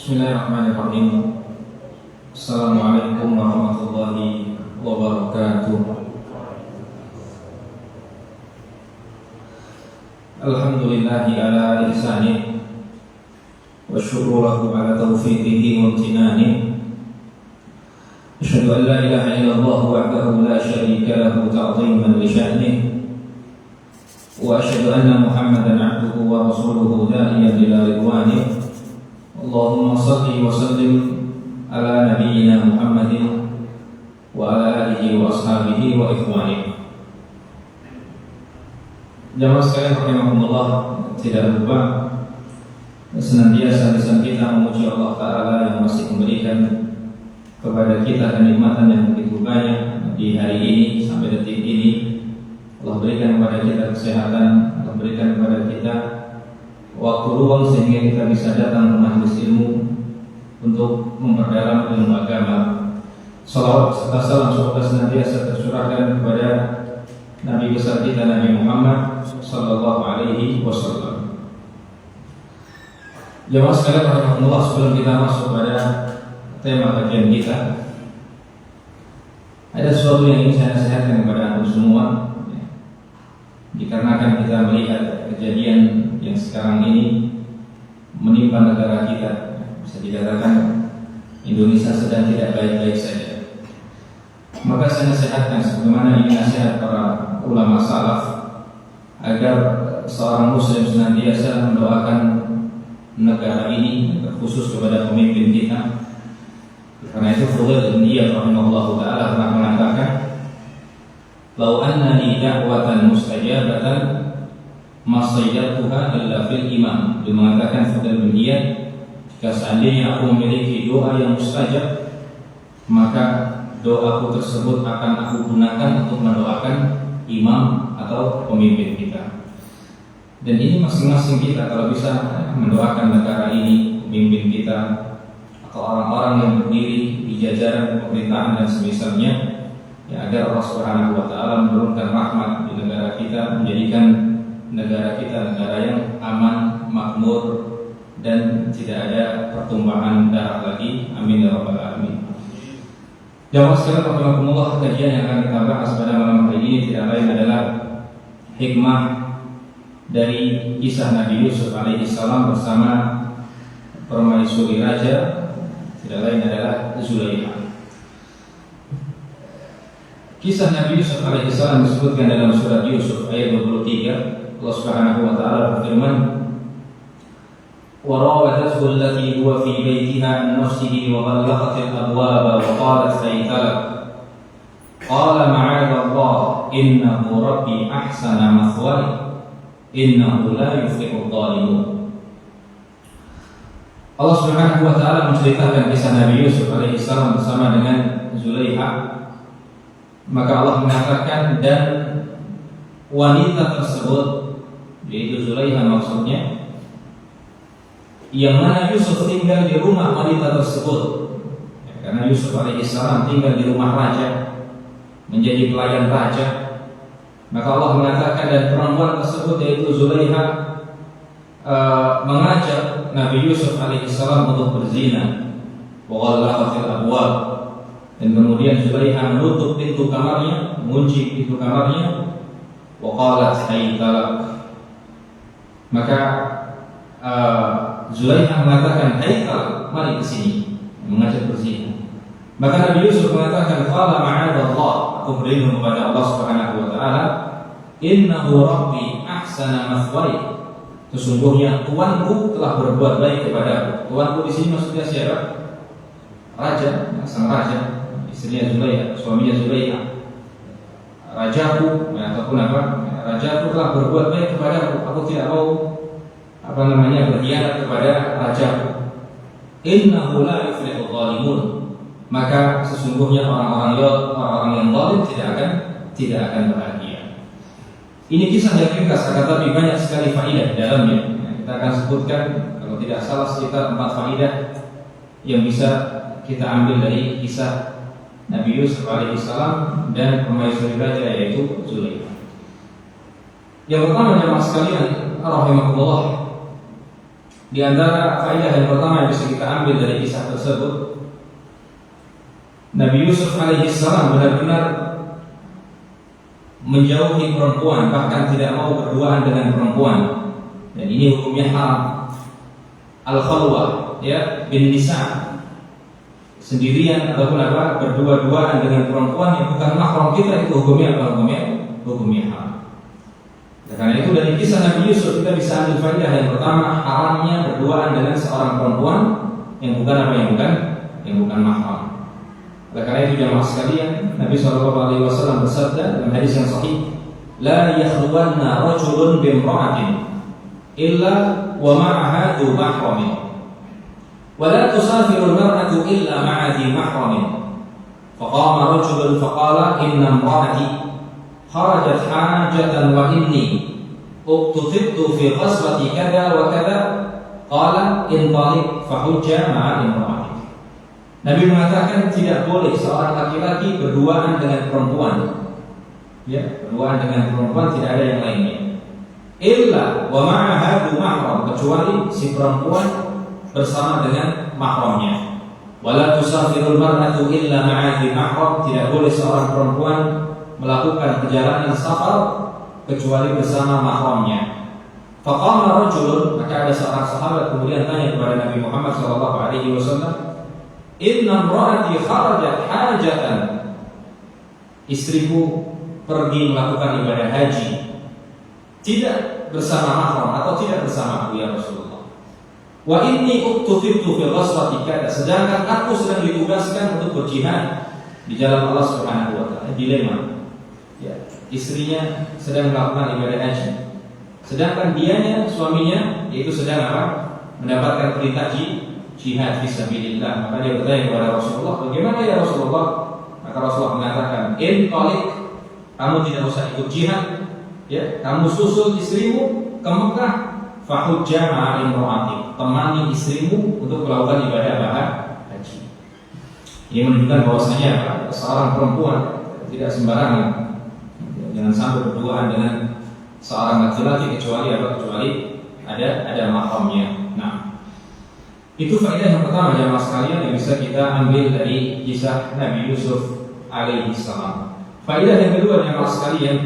Bismillahirrahmanirrahim. Assalamualaikum warahmatullahi wabarakatuh. Alhamdulillahi ala ihsanih wa syukru lahu ala taufiqihi wa imtinanihi. Asyhadu an la ilaha illallah wahdahu la syarika lahu ta'ziman li sya'nihi wa asyhadu anna Muhammadan 'abduhu wa rasuluhu da'iyan ila ridwanihi. Allahumma salli wa sallim ala nabiyyina Muhammadin wa ala alihi wa ashabihi wa ikhwanihi. Jamaah sekalian rahimakumullah, tidak lupa senantiasa lisan kita memuji Allah Ta'ala yang masih memberikan kepada kita kenikmatan yang begitu banyak di hari ini sampai detik ini. Allah berikan kepada kita kesehatan, Allah berikan kepada kita waktu luang sehingga kita bisa datang ke majelis ilmu untuk memperdalam ilmu agama. Salawat serta salam semoga senantiasa tercurahkan kepada Nabi besar kita Nabi Muhammad sallallahu alaihi wasallam. Jamaah sekalian rahimakumullah, sebelum kita masuk pada tema kajian kita, ada sesuatu yang ingin saya nasihatkan kepada antum semua. Dikarenakan kita melihat kejadian yang sekarang ini menimpa negara kita, bisa dikatakan Indonesia sedang tidak baik-baik saja. Maka saya nasihatkan sebagaimana ini nasihat para ulama salaf, agar seorang muslim senantiasa mendoakan negara ini, terkhusus kepada pemimpin kita. Karena itu Fudail bin Iyad rahimahullahu taala pernah mengatakan, "Lau anna li da'watan mustajabatan masayyatuha illa fil imam." Dia mengatakan Fudail bin Iyad, jika seandainya aku memiliki doa yang mustajab, maka doaku tersebut akan aku gunakan untuk mendoakan imam atau pemimpin kita. Dan ini masing-masing kita kalau bisa mendoakan negara ini, pemimpin kita atau orang-orang yang berdiri di jajaran pemerintahan dan semisalnya, ya, agar Allah Subhanahu wa taala menurunkan rahmat di negara kita, menjadikan negara kita negara yang aman, makmur, dan tidak ada pertumbuhan darah lagi. Amin ya rabbal alamin. Jamaah sekalian rahimakumullah, kajian yang akan kita bahas pada malam hari ini tidak lain adalah hikmah dari kisah Nabi Yusuf alaihi salam bersama permaisuri raja, tidak lain adalah Zulaikha. Kisah Nabi Yusuf alaihi salam disebutkan dalam surat Yusuf ayat 23. Allah Subhanahu wa taala berfirman, وراودته التي هو في بيتها عن نفسه وغلقت الأبواب وقالت هيت لك قال معاذ الله إنه ربي أحسن مثواي إنه لا يفلح الظالمون. Allah Subhanahu wa taala menceritakan kisah Nabi Yusuf alaihi salam bersama dengan Zulaikha. Maka Allah mengatakan, dan wanita tersebut, yaitu Zulaikha maksudnya, yang mana Yusuf tinggal di rumah wanita tersebut, ya, karena Yusuf alaihissalam tinggal di rumah raja, menjadi pelayan raja. Maka Allah mengatakan, dan perempuan tersebut yaitu Zulaikha mengajak Nabi Yusuf alaihissalam untuk berzina. Wa ghallaqatil abwab, dan kemudian Zulaikha menutup pintu kamarnya, mengunci pintu kamarnya. Wa qalat hayta lak, maka Zulaikha mengatakan, Haikal, mari ke sini, mengajak berzina. Maka Nabi Yusuf mengatakan, qala ma'adallah, aku berlindung kepada Allah Subhanahu wa taala, innahu rabbi ahsana mathwaya, sesungguhnya tuanku telah berbuat baik kepadaku. Tuanku di sini maksudnya siapa? Raja, sang raja, istrinya Zulaikha, suaminya Zulaikha. Rajaku, ataupun apa? Rajaku telah berbuat baik kepadaku. Aku tidak mau berkhianat kepada rajaku. Innahu la yuflihul zalimun, maka sesungguhnya orang-orang yang zalim tidak akan bahagia. Ini kisah yang ringkas, tetapi banyak sekali faedah dalamnya. Kita akan sebutkan kalau tidak salah sekitar 4 faedah yang bisa kita ambil dari kisah Nabi Yusuf alaihissalam dan permaisuri raja yaitu Zulaikha. Yang pertama, jemaah sekalian rahimakumullah, Di antara faedah yang pertama yang bisa kita ambil dari kisah tersebut, Nabi Yusuf alaihissalam benar-benar menjauhi perempuan, bahkan tidak mau berduaan dengan perempuan. Dan ini hukumnya haram. Al-khalwah, ya, bin nisa, sendirian ataupun berdua-duaan dengan perempuan yang bukan mahram kita, itu hukumnya apa? Hukumnya haram. Karena itu dari kisah Nabi Yusuf kita bisa ambil faedah yang pertama, haramnya berduaan dengan seorang perempuan yang bukan mahram. Karena itu jamaah sekalian, Nabi SAW bersabda dalam hadis yang sahih, la yakhluwanna rajulun bimra'atin illa wa ma'aha dhu mahramin, wa la tusafiru al-mar'atu illa ma'a dhi mahramin. Faqama rajulun faqala inna imra'ati kharajat hajatan wa inni uqtutibtu fi ghazwati kada wa kada, qala intaliq fahujja ma'a imra'ati. Nabi mengatakan tidak boleh seorang laki-laki berduaan dengan perempuan, ya, berduaan dengan perempuan tidak ada yang lainnya, illa wa ma'aha dhu mahram, kecuali si perempuan bersama dengan mahramnya. Wala tusafirul mar'atu illa ma'a dhi mahram, tidak boleh seorang perempuan melakukan perjalanan safar kecuali bersama mahramnya. Faqama rajulun, maka ada seorang sahabat kemudian tanya kepada Nabi Muhammad SAW, inna imra'ati kharajat hajatan, istriku pergi melakukan ibadah haji tidak bersama mahram atau tidak bersama aku ya Rasulullah. Wa inni uqtutibtu fi ghazwati kada, sedangkan aku sedang ditugaskan untuk berjihad di jalan Allah Subhanahu wa taala. Dilema, ya, istrinya sedang melakukan ibadah haji, sedangkan dianya, suaminya, yaitu sedang mendapatkan perintah jihad fisabilillah. Maka dia bertanya kepada Rasulullah, bagaimana ya Rasulullah? Maka Rasulullah mengatakan, intaliq, kamu tidak usah ikut jihad, ya, kamu susul istrimu ke Mekah, fahujja ma'a imra'atik, temani istrimu untuk melakukan ibadah haji. Ini menunjukkan bahwasanya seorang perempuan tidak sembarangan, jangan sampai berduaan dengan seorang laki-laki kecuali ada mahramnya. Nah, itu faedah yang pertama jamaah sekalian yang bisa kita ambil dari kisah Nabi Yusuf alaihissalam. Faedah yang kedua jamaah sekalian,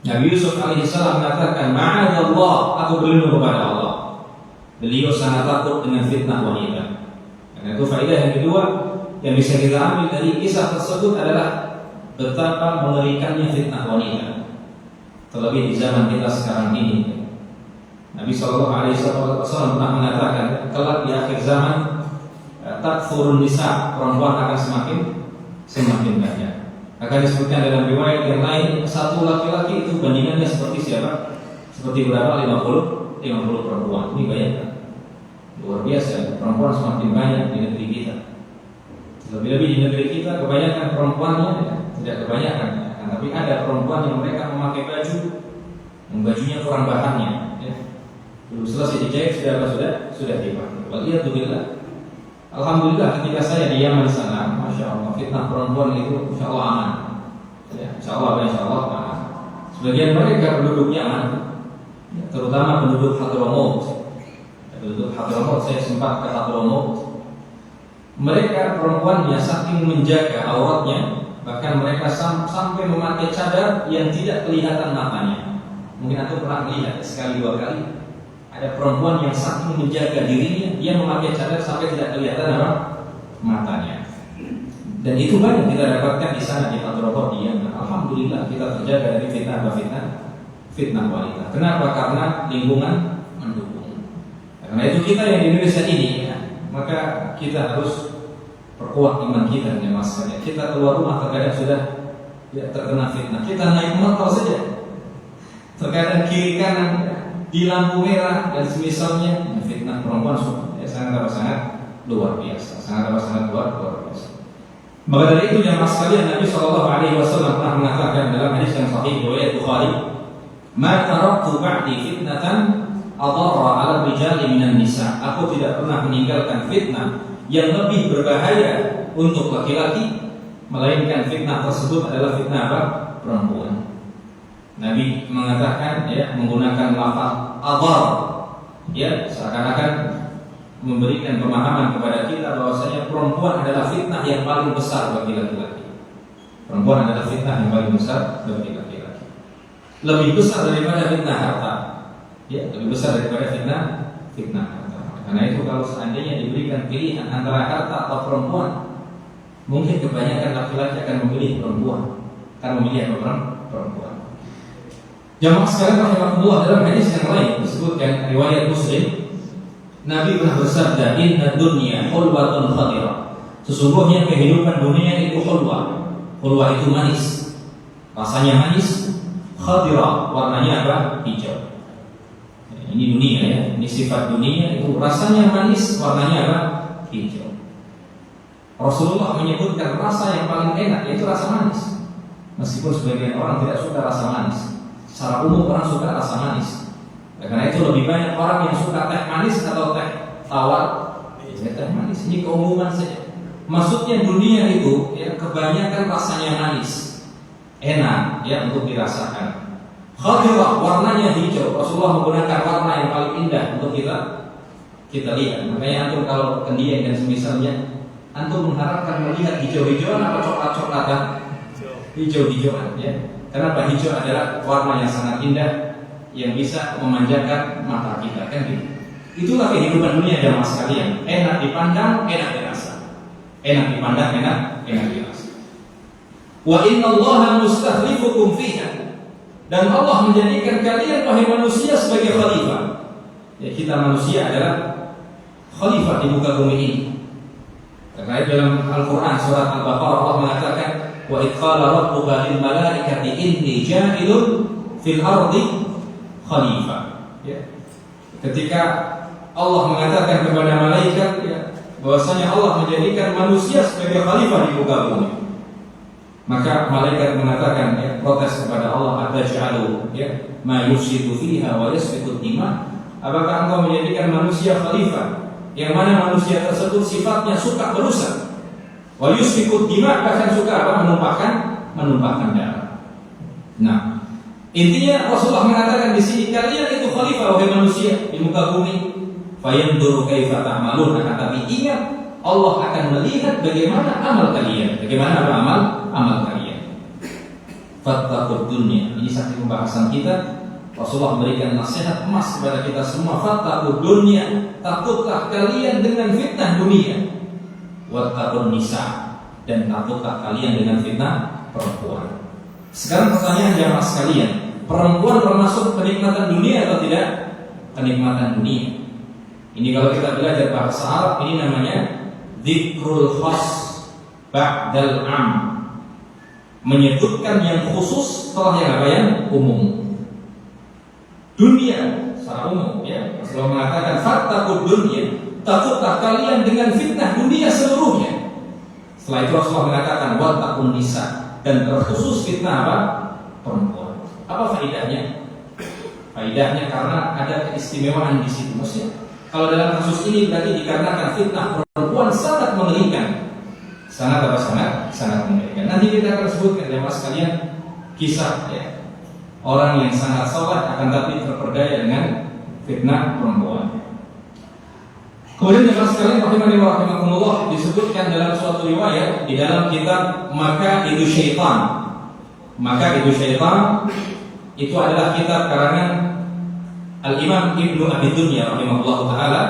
Nabi Yusuf alaihissalam mengatakan, ma'adallah, aku berlindung kepada Allah. Beliau sangat takut dengan fitnah wanita. Karena itu faedah yang kedua yang bisa kita ambil dari kisah tersebut adalah betapa mengerikannya fitnah wanita, terlebih di zaman kita sekarang ini. Nabi SAW pernah mengatakan, kelak di akhir zaman takfurun nisa, perempuan akan semakin banyak. Akan disebutkan dalam riwayat yang lain, satu laki-laki itu bandingannya seperti siapa? Seperti berapa? 50 perempuan. Ini bayangkan, luar biasa, perempuan semakin banyak di negeri kita. Lebih-lebih di negeri kita kebanyakan perempuannya, ya, tidak kebanyakan, ya, tapi ada perempuan yang mereka memakai baju yang bajunya kurang bahannya, ya. Belum selesai dijahit sudah dipakai. Waliyadzubillah. Alhamdulillah ketika saya di Yaman sana, masya Allah, fitnah perempuan itu insya Allah aman. Ya, insya Allah aman. Sebagian mereka penduduk Yaman, ya, terutama penduduk Hadramaut. Penduduk Hadramaut, saya sempat ke Hadramaut. Mereka perempuannya saking menjaga auratnya, bahkan mereka sampai memakai cadar yang tidak kelihatan matanya. Mungkin aku pernah melihat sekali dua kali. Ada perempuan yang saking menjaga dirinya, dia memakai cadar sampai tidak kelihatan matanya. Dan itu banyak kita dapatkan di sana di Hadramaut dia. Alhamdulillah kita terjaga dari fitnah wanita. Kenapa? Karena lingkungan mendukung. Karena itu kita yang di Indonesia ini, ya, maka kita harus perkuat iman kita dengan masalahnya. Kita keluar rumah terkadang sudah terkena fitnah. Kita naik motor saja, terkadang kiri kanan di lampu merah dan semisalnya, fitnah perempuan sangat luar biasa, sangat luar biasa. Maka dari itu jamaah sekalian, Nabi SAW pernah mengatakan dalam hadis yang sahih riwayat Bukhari, "Ma taraktu ba'di fitnatan adarra 'ala rijali minan nisa." Aku tidak pernah meninggalkan fitnah yang lebih berbahaya untuk laki-laki, melainkan fitnah tersebut adalah fitnah perempuan. Nabi mengatakan, ya, menggunakan lafaz adar. ya seakan-akan memberikan pemahaman kepada kita bahwasanya perempuan adalah fitnah yang paling besar bagi laki-laki. Perempuan adalah fitnah yang paling besar bagi laki-laki. Lebih besar daripada fitnah harta. Ya, lebih besar daripada fitnah harta. Karena itu kalau seandainya diberikan pilihan antara harta atau perempuan, mungkin kebanyakan laki-laki akan memilih perempuan. Akan memilih perempuan. Jamaah sekalian rahimakumullah, dalam hadis yang lain disebutkan riwayat Muslim, Nabi pernah bersabda, "Inna dunya hulwatun khadirah." Sesungguhnya kehidupan dunia itu hulwa. Hulwa itu manis. Rasanya manis, khadirah, warnanya apa? Hijau. Ini dunia ya, ini sifat dunia itu rasanya manis, warnanya apa? Hijau. Rasulullah menyebutkan rasa yang paling enak yaitu rasa manis. Meskipun sebagian orang tidak suka rasa manis. Secara umum orang suka rasa manis. Karena itu lebih banyak orang yang suka teh manis atau teh tawar. Teh manis ini keumuman saja. Maksudnya dunia itu ya, kebanyakan rasanya manis, enak ya untuk dirasakan. Khadirah, warnanya hijau. Rasulullah menggunakan warna yang paling indah untuk kita lihat. Makanya antum kalau ke Dieng dan semisalnya, antum mengharapkan melihat hijau-hijauan apa coklat-coklatan? Hijau-hijauan ya. Kenapa? Hijau adalah warna yang sangat indah yang bisa memanjakan mata kita, kan gitu. Itulah kehidupan dunia jamaah sekalian. Enak dipandang, enak dirasa. Enak dipandang, enak dirasa. Wa innallaha mustakhlifukum fiha. Dan Allah menjadikan kalian wahai manusia sebagai khalifah. Ya, kita manusia adalah khalifah di muka bumi ini. Karena dalam Al-Quran surat Al-Baqarah Allah mengatakan, wa idh qala rabbuka lil malaikati inni ja'ilun fil ardi khalifah. Ya. Ketika Allah mengatakan kepada malaikat ya, bahwasanya Allah menjadikan manusia sebagai khalifah di muka bumi, maka malaikat mengatakan ya, protes kepada Allah, ataj'alu ya ma yufsidu fiha wa yasfiku dima. Apakah engkau menjadikan manusia khalifah yang mana manusia tersebut sifatnya suka merusak, wa yusfiku dima, bahkan suka apa? menumpahkan darah. Nah, intinya Rasulullah mengatakan di sini kalian itu khalifah wahai manusia di muka bumi. Fayanzuru kaifa ta'malun, tapi ingat Allah akan melihat bagaimana amal kalian. Bagaimana apa amal kalian. Fattaqud dunya. Ini satu pembahasan kita. Rasulullah memberikan nasihat emas kepada kita semua. Fattaqud dunya. Takutlah kalian dengan fitnah dunia. Wattaqun nisa. Dan takutlah kalian dengan fitnah perempuan. Sekarang pertanyaan jamaah sekalian, perempuan termasuk penikmatan dunia atau tidak? Penikmatan dunia. Ini kalau kita belajar bahasa Arab, ini namanya dzikrul khas ba'dal 'am. Menyebutkan yang khusus setelah yang apa? Yang umum. Dunia secara umum ya. Rasulullah mengatakan fattaqud dunya, takutlah kalian dengan fitnah dunia seluruhnya. Setelah itu Rasulullah mengatakan wattaqun nisa, dan terkhusus fitnah apa? Perempuan. Apa faedahnya? Faedahnya karena ada keistimewaan di situ. Maksudnya kalau dalam kasus ini berarti dikarenakan fitnah perempuan sangat mengerikan. Sangat mengerikan. Nanti kita akan sebutkan jemaah sekalian kisah ya, orang yang sangat saleh akan tapi terperdaya dengan fitnah perempuan. Kemudian jemaah sekalian rahimani wa rahimakumullah, disebutkan dalam suatu riwayat di dalam kitab Maka itu Syaitan. Maka itu Syaitan itu adalah kitab karangan Al-Imam Ibnu Abi Dunya rahimahullah ta'ala.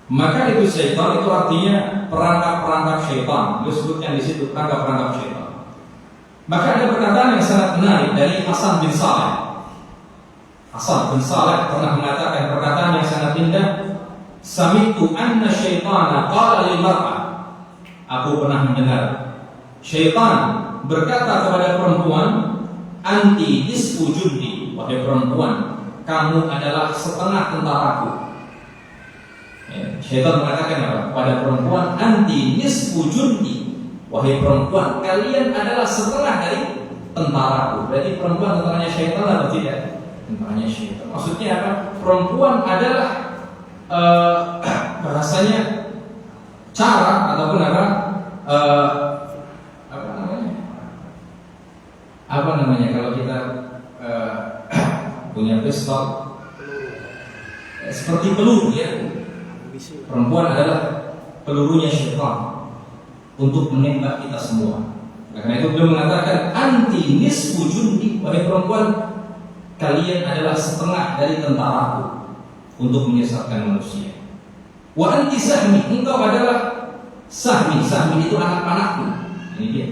Maka itu Syaitan itu artinya perangkap-perangkap syaitan. Disebutkan di situ perangkap-perangkap syaitan. Maka ada perkataan yang sangat menarik dari Hasan bin Saleh. Hasan bin Saleh pernah mengatakan perkataan yang sangat indah. Sami'tu anna syaitana qala lil mar'ah. Aku pernah mendengar syaitan berkata kepada perempuan, anti nisfu jundi, wahai perempuan, kamu adalah setengah tentaraku. Ya, syaitan mengatakan apa? Pada perempuan, anti nisfu jundi, wahai perempuan, kalian adalah setengah dari tentaraku. Berarti perempuan tentaranya syaitan atau tidak? Tentaranya syaitan. Maksudnya apa? Perempuan adalah bahasanya cara ataupun apa namanya kalau kita punya pistol, seperti peluru ya. Perempuan adalah pelurunya syaitan untuk menembak kita semua. Karena itu beliau mengatakan anti nisfu jundi, wahai perempuan, kalian adalah setengah dari tentaraku untuk menyesatkan manusia. Wa anti sahmi, engkau adalah sahmi. Sahmi itu anak panahku. Ini dia,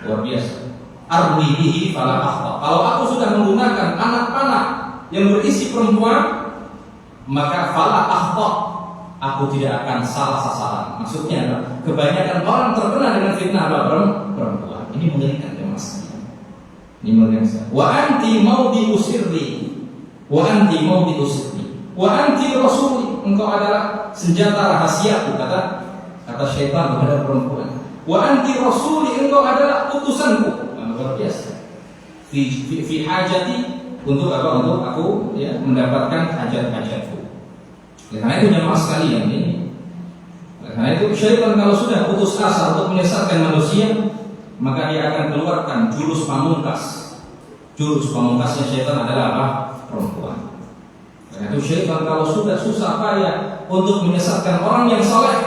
luar biasa. Armi bihi fala akhta. Kalau aku sudah menggunakan anak panah yang berisi perempuan, maka fala akhta, aku tidak akan salah sasaran. Maksudnya adalah kebanyakan orang terkena dengan fitnah perempuan. Ini mengerikan ya mas. Ini mengerikan. Wa anti maudi usirri, wa anti maudi usirri, wa anti rasuli, engkau adalah senjata rahasiaku, kata syaitan kepada perempuan. Wa anti rasuli, engkau adalah utusanku. Luar biasa. Fi hajati, untuk apa? Untuk aku ya mendapatkan hajat-hajatku. Karena itu jemaah sekalian ini. Karena itu syaitan kalau sudah putus asa untuk menyesatkan manusia, maka dia akan keluarkan jurus pamungkas. Jurus pamungkasnya syaitan adalah apa? Perempuan. Karena itu syaitan kalau sudah susah payah untuk menyesatkan orang yang saleh,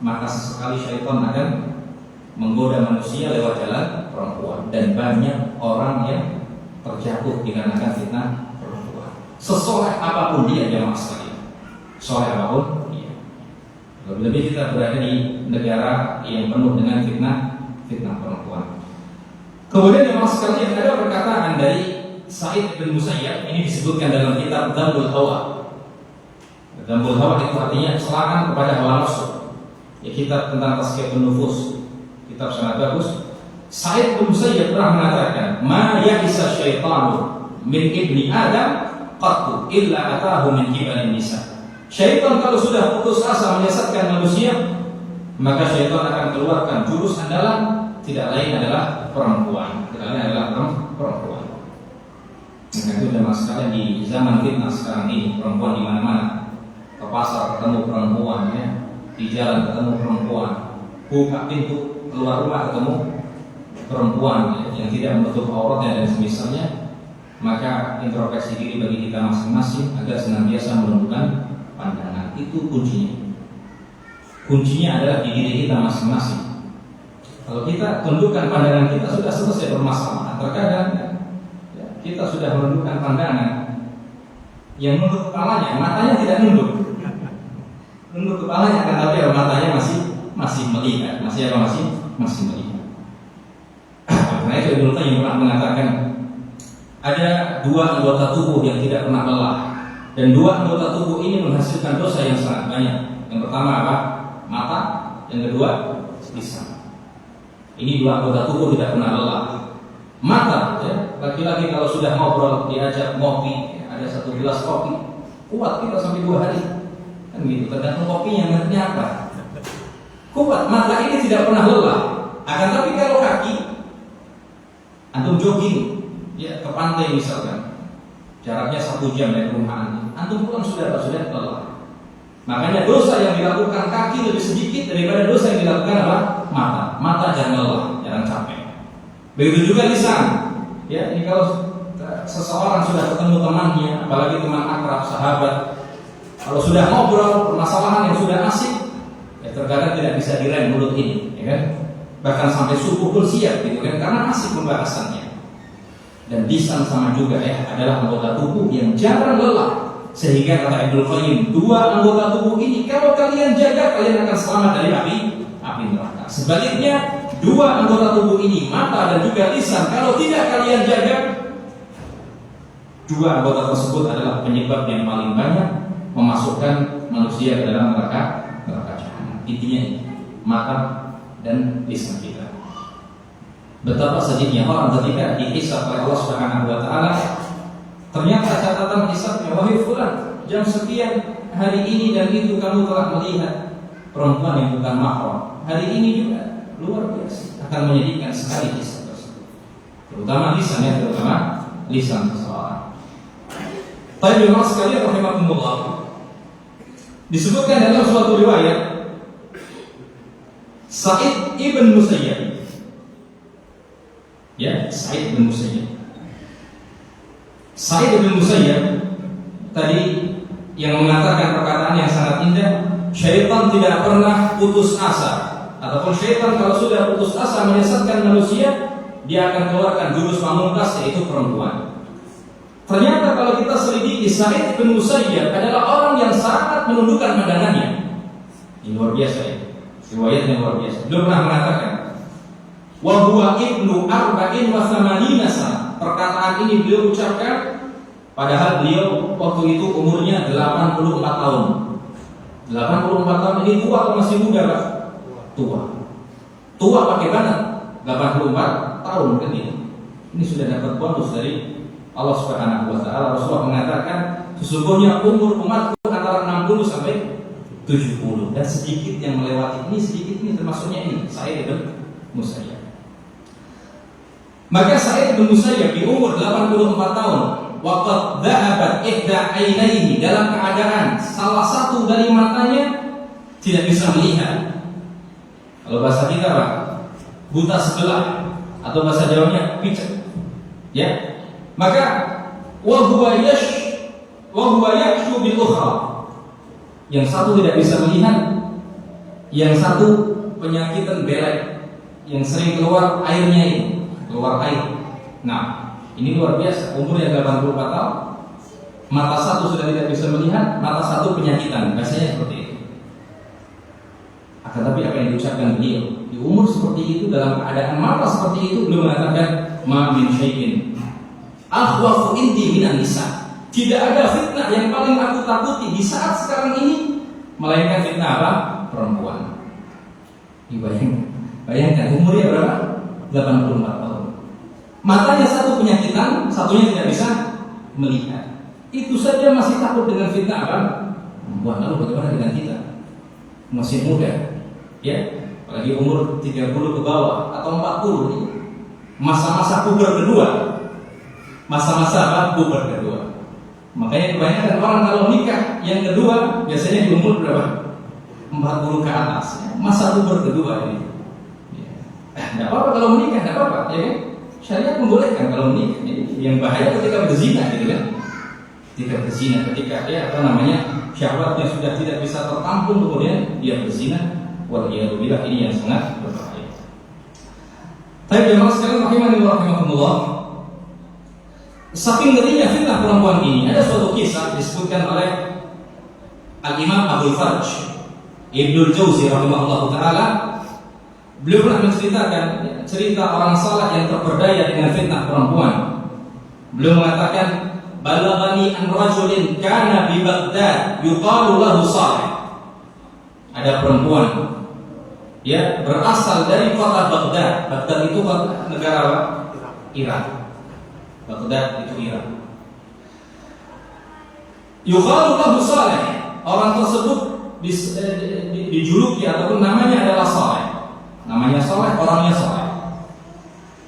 maka sesekali syaitan akan menggoda manusia lewat jalan perempuan, dan banyak orang yang terjatuh dikarenakan fitnah perempuan. Sesoleh apapun dia jemaah sekalian, soleh apapun dia. Lebih-lebih kita berada di negara yang penuh dengan fitnah perempuan. Kemudian jemaah sekalian, ada perkataan dari Sa'id bin Musayyab, ini disebutkan dalam kitab Dzambul Hawa. Dzambul Hawa itu artinya serangan kepada hawa nafsu. Ya, kitab tentang tazkiyatun nufus, kitab sangat bagus. Sa'id bin Musayyab pernah mengatakan, "Ma ya'isa syaitanu min ibni Adam qattu illa atahu min kibalin nisa." Syaitan kalau sudah putus asa menyesatkan manusia, maka syaitan akan keluarkan jurus andalan, tidak lain adalah perempuan. Tidak lain adalah perempuan. Nah, itu jemaah sekalian, di zaman fitnah sekarang ini, perempuan di mana-mana. Ke pasar ketemu perempuan ya, di jalan ketemu perempuan, buka pintu keluar rumah ketemu perempuan ya, yang tidak menutup auratnya dan semisalnya. Maka introspeksi diri bagi kita masing-masing agar senantiasa menundukkan pandangan. Itu kuncinya. Kuncinya adalah di diri kita masing-masing. Kalau kita tundukkan pandangan kita, sudah selesai permasalahan. Terkadang ya, kita sudah menundukkan pandangan, yang nunduk kepalanya, matanya tidak nunduk. Nunduk kepalanya kan, tapi matanya masih melihat, masih melihat. Karena itu Ibnu Qayyim pernah mengatakan, ada dua anggota tubuh yang tidak pernah lelah, dan dua anggota tubuh ini menghasilkan dosa yang sangat banyak. Yang pertama apa? Mata. Yang kedua lisan. Ini dua anggota tubuh tidak pernah lelah. Mata, ya, laki-laki kalau sudah ngobrol, diajak ngopi, ada satu gelas kopi, kuat kita sampai 2 hari, kan gitu. Tergantung kopinya, mereknya apa. Kuat. Mata ini tidak pernah lelah. Akan tapi kalau kaki, antum jogging, ya ke pantai misalkan, jaraknya 1 jam dari rumah antum pulang sudah lelah. Makanya dosa yang dilakukan kaki lebih sedikit daripada dosa yang dilakukan apa? Mata jangan lelah, jangan capek. Begitu juga lisan. Ya, ini kalau seseorang sudah ketemu temannya, apalagi teman akrab, sahabat, kalau sudah ngobrol permasalahan yang sudah asik, ya terkadang tidak bisa direm mulut ini, ya kan? Bahkan sampai subuh pun siap, gitu kan? Karena asik pembahasannya. Dan lisan sama juga ya, adalah anggota tubuh yang jarang lelah. Sehingga kata Ibnu Qayyim, 2 anggota tubuh ini kalau kalian jaga, kalian akan selamat dari api neraka. Sebaliknya, 2 anggota tubuh ini, mata dan juga lisan, kalau tidak kalian jaga, 2 anggota tersebut adalah penyebab yang paling banyak memasukkan manusia ke dalam neraka jahanam. Intinya mata dan lisan kita. Betapa sedihnya orang ketika dihisab oleh Allah Subhanahu wa taala, ternyata catatan hisabnya, wahai fulan, jam sekian hari ini dan itu kamu telah melihat perempuan yang bukan mahram. Hari ini juga luar biasa, akan menyedihkan sekali hisab tersebut. Terutama lisan ya, terutama lisan seseorang. Tapi jemaah sekalian rahimakumullah, disebutkan dalam suatu riwayat, Sa'id ibn Musayyab, ya, Sa'id bin Musayyab. Sa'id bin Musayyab tadi yang mengatakan perkataan yang sangat indah, syaitan tidak pernah putus asa, ataupun syaitan kalau sudah putus asa menyesatkan manusia, dia akan keluarkan jurus pamungkas, yaitu perempuan. Ternyata kalau kita selidiki, Sa'id bin Musayyab adalah orang yang sangat menundukkan pandangannya. Ini luar biasa ya, riwayatnya luar biasa. Beliau pernah mengatakan, wa huwa ibnu arba'in wa thamanina sana. Perkataan ini beliau ucapkan padahal beliau waktu itu umurnya 84 tahun. 84 tahun ini tua atau masih muda, Pak? Tua. Tua pakai banget. 84 tahun kan ini. Ini sudah dapat bonus dari Allah Subhanahu wa taala. Rasulullah mengatakan sesungguhnya umur umatku antara 60 sampai 70 dan sedikit yang melewati ini, sedikit ini termasuknya ini Sa'id bin Musayyab. Maka Sa'id bin Musayyab di umur 84 tahun waqad dhahabat ihda ainaihi, dalam keadaan salah satu dari matanya tidak bisa melihat. Kalau bahasa kita Pak, buta sebelah, atau bahasa Jawanya picek. Ya. Maka wa huwa yakshu bil ukhra. Yang satu tidak bisa melihat, yang satu penyakitan belek yang sering keluar airnya ini, keluar air. Nah, ini luar biasa, umurnya 84 tahun, mata satu sudah tidak bisa melihat, mata satu penyakitan, biasanya seperti itu. Akan tapi apa yang diucapkan beliau di umur seperti itu, dalam keadaan mata seperti itu, beliau mengatakan ma min syai'in akhwafu indi minan nisa. Tidak ada fitnah yang paling aku takuti di saat sekarang ini melainkan fitnah apa? Perempuan. Bayangkan umurnya berapa? 84 tahun. Matanya satu penyakitan, satunya tidak bisa melihat. Itu saja masih takut dengan fitnah apa? Perempuan. Lalu bagaimana dengan kita? Masih muda, ya, apalagi umur 30 ke bawah atau 40 nih. Masa-masa puber kedua. Masa-masa apa? Puber kedua. Makanya kebanyakan orang kalau nikah yang kedua biasanya di umur berapa? 40 ke atas. Masa puber kedua ini. Tidak apa-apa kalau menikah, tidak apa-apa, ya kan? Syariat membolehkan kalau menikah. Yang bahaya ketika berzina, gitu kan? Ketika berzina, ketika syahwatnya sudah tidak bisa tertampung, kemudian dia berzina. Waliyadzubillah, ini yang sangat berbahaya. Tapi jemaah sekalian rahimani wa rahimakumullah, saking ngerinya fitnah perempuan ini, ada suatu kisah disebutkan oleh Al-Imam Abul Farj Ibnul Jauzi rahimahullah ta'ala. Beliau pernah menceritakan cerita orang saleh yang terperdaya dengan fitnah perempuan. Beliau mengatakan, balagani an rajulin kana bi Baghdad yuqalu lahu Saleh. Ada perempuan, ya, berasal dari kota Baghdad. Baghdad itu kota negara apa? Iran. Baghdad itu Iran. Yuqalu lahu Saleh. Orang tersebut dijuluki ataupun namanya adalah Saleh. Namanya Saleh, orangnya Saleh.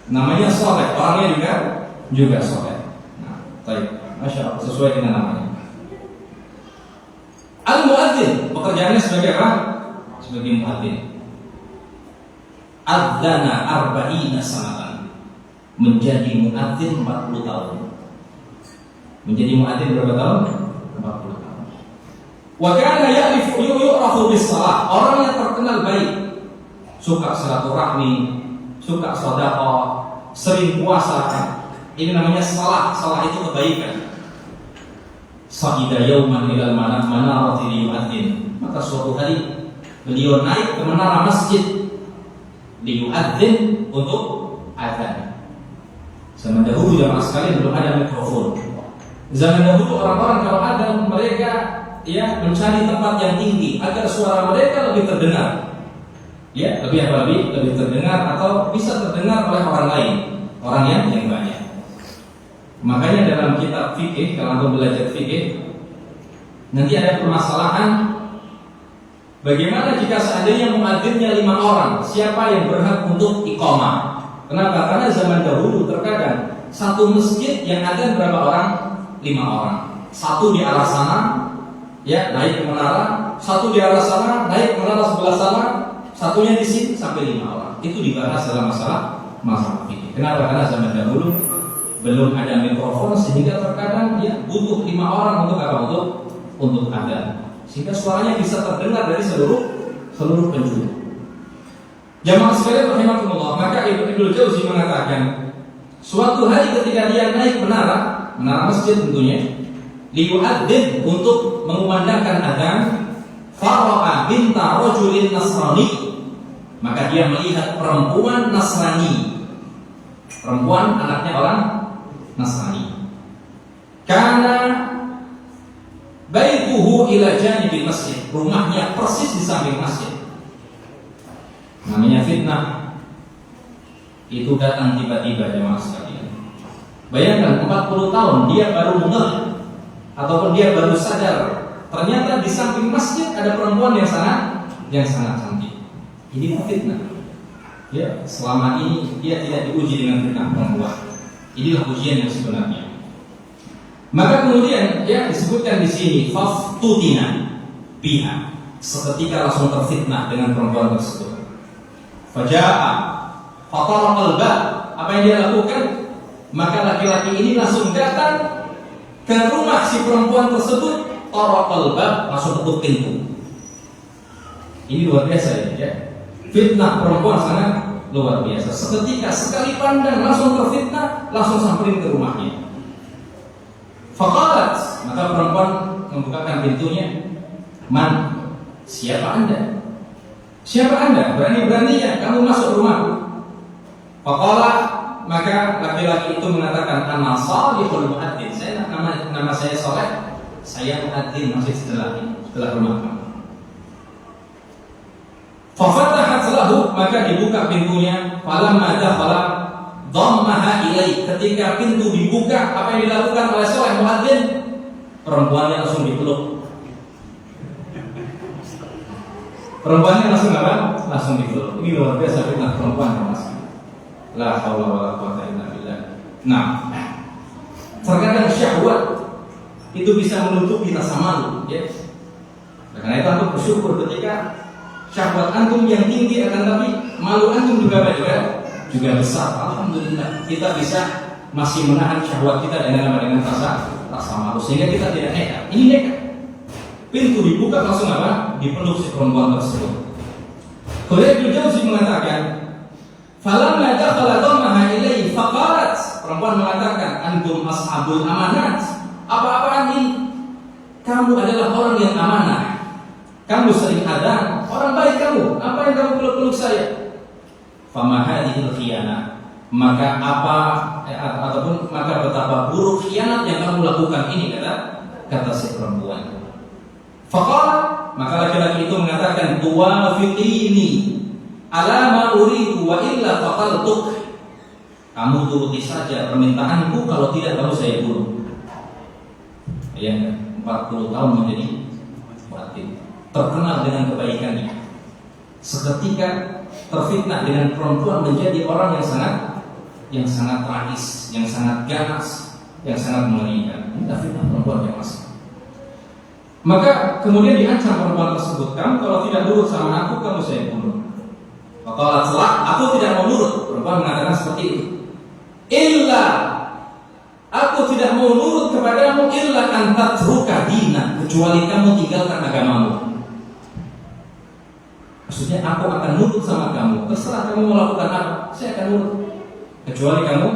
Namanya Saleh, orangnya juga Saleh. Nah, baik, masya Allah, sesuai dengan namanya. Al-Mu'adzin, pekerjaannya sebagai apa? Sebagai muadzin. Adzana arba'ina sanatan. Menjadi muadzin 40 tahun. Menjadi muadzin berapa tahun? 40 tahun. Wa kana yu'rafu bis-shalah. Orang yang terkenal baik, suka silaturahmi, suka sedekah, sering puasa. Ini namanya salah. Salah itu kebaikan. Sa'ida yauman ilal manarati liyu'adzin. Maka suatu hari beliau naik ke menara masjid liyu'adzin, untuk azan. Zaman dahulu jamaah sekalian belum ada mikrofon. Zaman dahulu orang-orang kalau ada mereka ya mencari tempat yang tinggi agar suara mereka lebih terdengar. Ya, lebih terdengar atau bisa terdengar oleh orang lain, orang yang banyak. Makanya dalam kitab fikih, kalau Anda belajar fikih, nanti ada permasalahan bagaimana jika seandainya muadzinnya 5 orang, siapa yang berhak untuk iqamah? Kenapa? Karena zaman dahulu terkadang satu masjid yang ada berapa orang? 5 orang. Satu di arah sana, ya, naik ke menara. Satu di arah sana, naik ke menara sebelah sana. Satunya di sini sampai 5 orang. Itu dibahas dalam masalah fikih. Kenapa? Karena zaman dahulu belum ada mikrofon sehingga terkadang dia butuh 5 orang untuk apa? Untuk untuk adzan, sehingga suaranya bisa terdengar dari seluruh penjuru. Jamaah sekalian rahimakumullah, maka Ibnu Jauzi mengatakan, suatu hari ketika dia naik menara masjid tentunya, liyu'adzin, untuk mengumandangkan adzan, fara'a binta rajulin nasrani, maka dia melihat perempuan Nasrani, perempuan anaknya orang Nasrani. Karena baituhu ila janibil masjid, rumahnya persis di samping masjid. Namanya fitnah itu datang tiba-tiba, jemaah sekalian. Bayangkan 40 tahun dia baru ngeh ataupun dia baru sadar, ternyata di samping masjid ada perempuan yang sangat cantik. Ini fitnah. Ya, selama ini dia tidak diuji dengan fitnah perempuan. Inilah ujian yang sebenarnya. Maka kemudian ya disebutkan di sini faftutina biha, seketika langsung terfitnah dengan perempuan tersebut. Faja'a fataraqal bab, apa yang dia lakukan? Maka laki-laki ini langsung datang ke rumah si perempuan tersebut, taraqal bab, langsung ketuk pintu. Ini luar biasa ya. Fitnah perempuan sangat luar biasa. Seketika sekali pandang langsung terfitnah, langsung samperin ke rumahnya. Faqalat, maka perempuan membukakan pintunya. Man, siapa Anda? Siapa Anda? Berani-beraninya kamu masuk rumahku. Faqala, maka laki-laki itu mengatakan, ana salihul muadzin, saya nama saya Saleh, saya muadzin masih setelah rumah kamu. Fafatahat lahu, maka dibuka pintunya. Falamma dakhala dhammaha ilaih, ketika pintu dibuka, apa yang dilakukan oleh Saleh muadzin? Perempuannya langsung dipeluk. Perempuannya langsung apa? Langsung dipeluk. Ini luar biasa fitnah perempuan, Mas. La haula wala quwwata illa billah. Nah, terkadang syahwat itu bisa menutupi rasa malu, ya. Karena itu antum bersyukur ketika syahwat antum yang tinggi, akan tapi malu antum juga besar. Alhamdulillah kita bisa masih menahan syahwat kita dengan rasa malu, sehingga kita tidak nekat. Ini nekat. Pintu dibuka langsung apa? Dipeluk si perempuan tersebut. Kemudian Ibnu Jauzi mengatakan, falamma dakhala dhammaha ilaihi faqalat, perempuan mengatakan, antum ashabul amanat. Apa-apaan ini? Kamu adalah orang yang amanah. Kamu sering adzan, orang baik kamu. Apa yang kamu peluk-peluk saya? Fama hadhil khiyanah, maka betapa buruk khianat yang kamu lakukan ini, kata si perempuan. Faqala, maka laki-laki itu mengatakan, tuwafiqini ala ma uridu wa illa faqaltuk, kamu turuti saja permintaanku, kalau tidak kamu saya bunuh. Ya, 40 tahun menjadi muadzin, terkenal dengan kebaikannya. Seketika terfitnah dengan perempuan, menjadi orang yang sangat tragis, yang sangat ganas, yang sangat mengerikan. Ini fitnah perempuan yang masih. Maka kemudian diancam perempuan tersebut, kamu kalau tidak nurut sama aku, kamu saya bunuh. Maka setelah aku tidak mau nurut, perempuan mengatakan seperti itu. Illa, aku tidak mau nurut kepadamu, illa an tatruka dina, kecuali kamu tinggalkan agamamu. Maksudnya aku akan nurut sama kamu, terserah kamu mau lakukan apa, saya akan nurut, kecuali kamu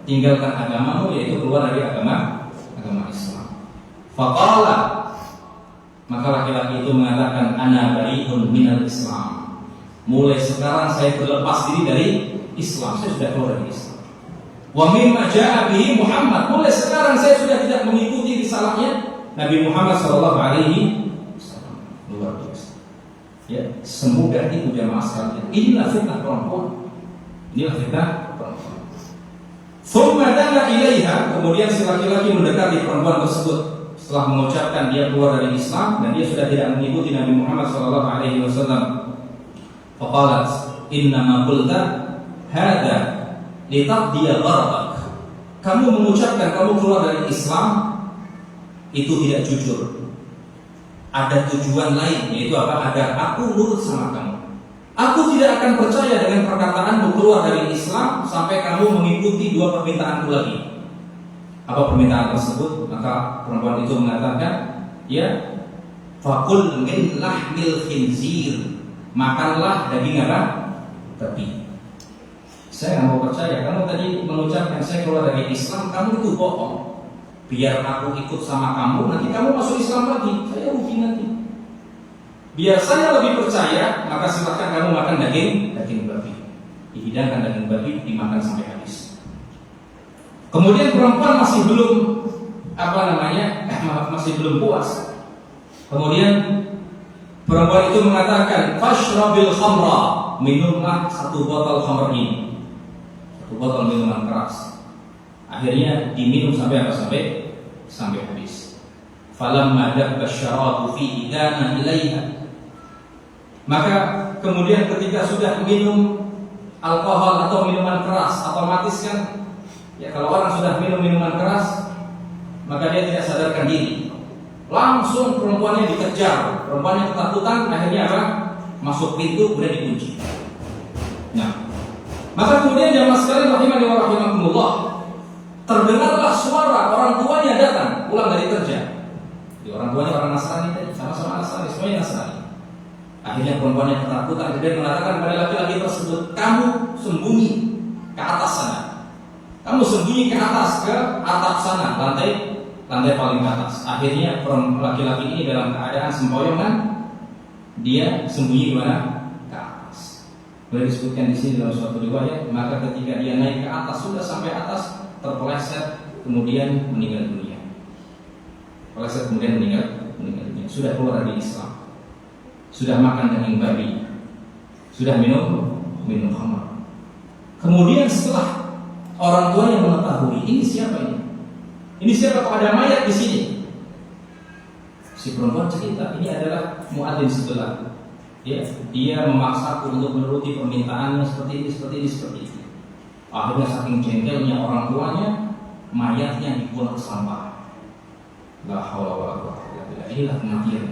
tinggalkan agamamu, yaitu keluar dari agama Islam. Faqala, maka laki-laki itu mengatakan, ana bari'un minal Islam, mulai sekarang saya berlepas diri dari Islam, saya sudah keluar dari Islam. Wa mimma ja'a bihi Muhammad, mulai sekarang saya sudah tidak mengikuti risalahnya Nabi Muhammad sallallahu alaihi wasallam. Luar biasa. Ya, semudah itu jamaah sekalian. Inilah fitnah perempuan. Inilah fitnah perempuan. Tsumma dana ilaiha, kemudian si laki-laki mendekati perempuan tersebut setelah mengucapkan dia keluar dari Islam dan dia sudah tidak mengikuti Nabi Muhammad sallallahu alaihi wasallam. Faqalat, innama qulta hadza litaqdiya gharadak. Kamu mengucapkan kamu keluar dari Islam itu tidak jujur. Ada tujuan lain, yaitu apa? Agar aku nurut sama kamu. Aku tidak akan percaya dengan perkataanmu keluar dari Islam sampai kamu mengikuti dua permintaanku lagi. Apa permintaan tersebut? Maka perempuan itu mengatakan, ya, fakul min lahmil khinzir, makanlah daging apa? Babi. Saya nggak mau percaya, kamu tadi mengucapkan saya keluar dari Islam, kamu itu bohong. Biar aku ikut sama kamu, nanti kamu masuk Islam lagi, saya rugi nanti. Biar saya lebih percaya, maka silakan kamu makan daging babi. Dihidangkan daging babi, dimakan sampai habis. Kemudian perempuan masih belum masih belum puas. Kemudian perempuan itu mengatakan, "Fashrabil khamra," minumlah 1 botol khamr ini, 1 botol minuman keras. Akhirnya diminum sampai habis. Falamma dabba syarabu fi idana ilaiha. Maka kemudian ketika sudah minum alkohol atau minuman keras, otomatis kan ya kalau orang sudah minum minuman keras maka dia tidak sadarkan diri. Langsung perempuannya dikejar, perempuannya ketakutan, akhirnya apa? Masuk pintu kemudian dikunci. Nah, maka kemudian jamaah sekalian rahimani wa rahimakumullah, terdengarlah suara orang tuanya datang pulang dari kerja. Di orang tuanya orang Nasrani tadi, sama-sama Nasrani, semuanya Nasrani. Akhirnya perempuannya ketakutan, kemudian mengatakan pada laki-laki tersebut, "Kamu sembunyi ke atas sana. Kamu sembunyi ke atas, ke atap sana, lantai paling atas." Akhirnya laki-laki ini dalam keadaan sempoyongan, dia sembunyi ke mana? Ke atas. Boleh disebutkan di sini dalam suatu riwayat, maka ketika dia naik ke atas, sudah sampai atas, terpeleset kemudian meninggal dunia. Terpeleset kemudian meninggal dunia. Sudah keluar dari Islam, sudah makan daging babi, sudah minum khamar. Kemudian setelah orang tuanya mengetahui, ini siapa ini? Ini siapa, kok ada mayat di sini? Si perempuan cerita, ini adalah muadzin sebelah. Ya, dia memaksaku untuk menuruti permintaannya seperti ini. Akhirnya saking jengkelnya orang tuanya, mayatnya dibuang ke sampah. La haula wala quwwata illa billah. Inilah kematian.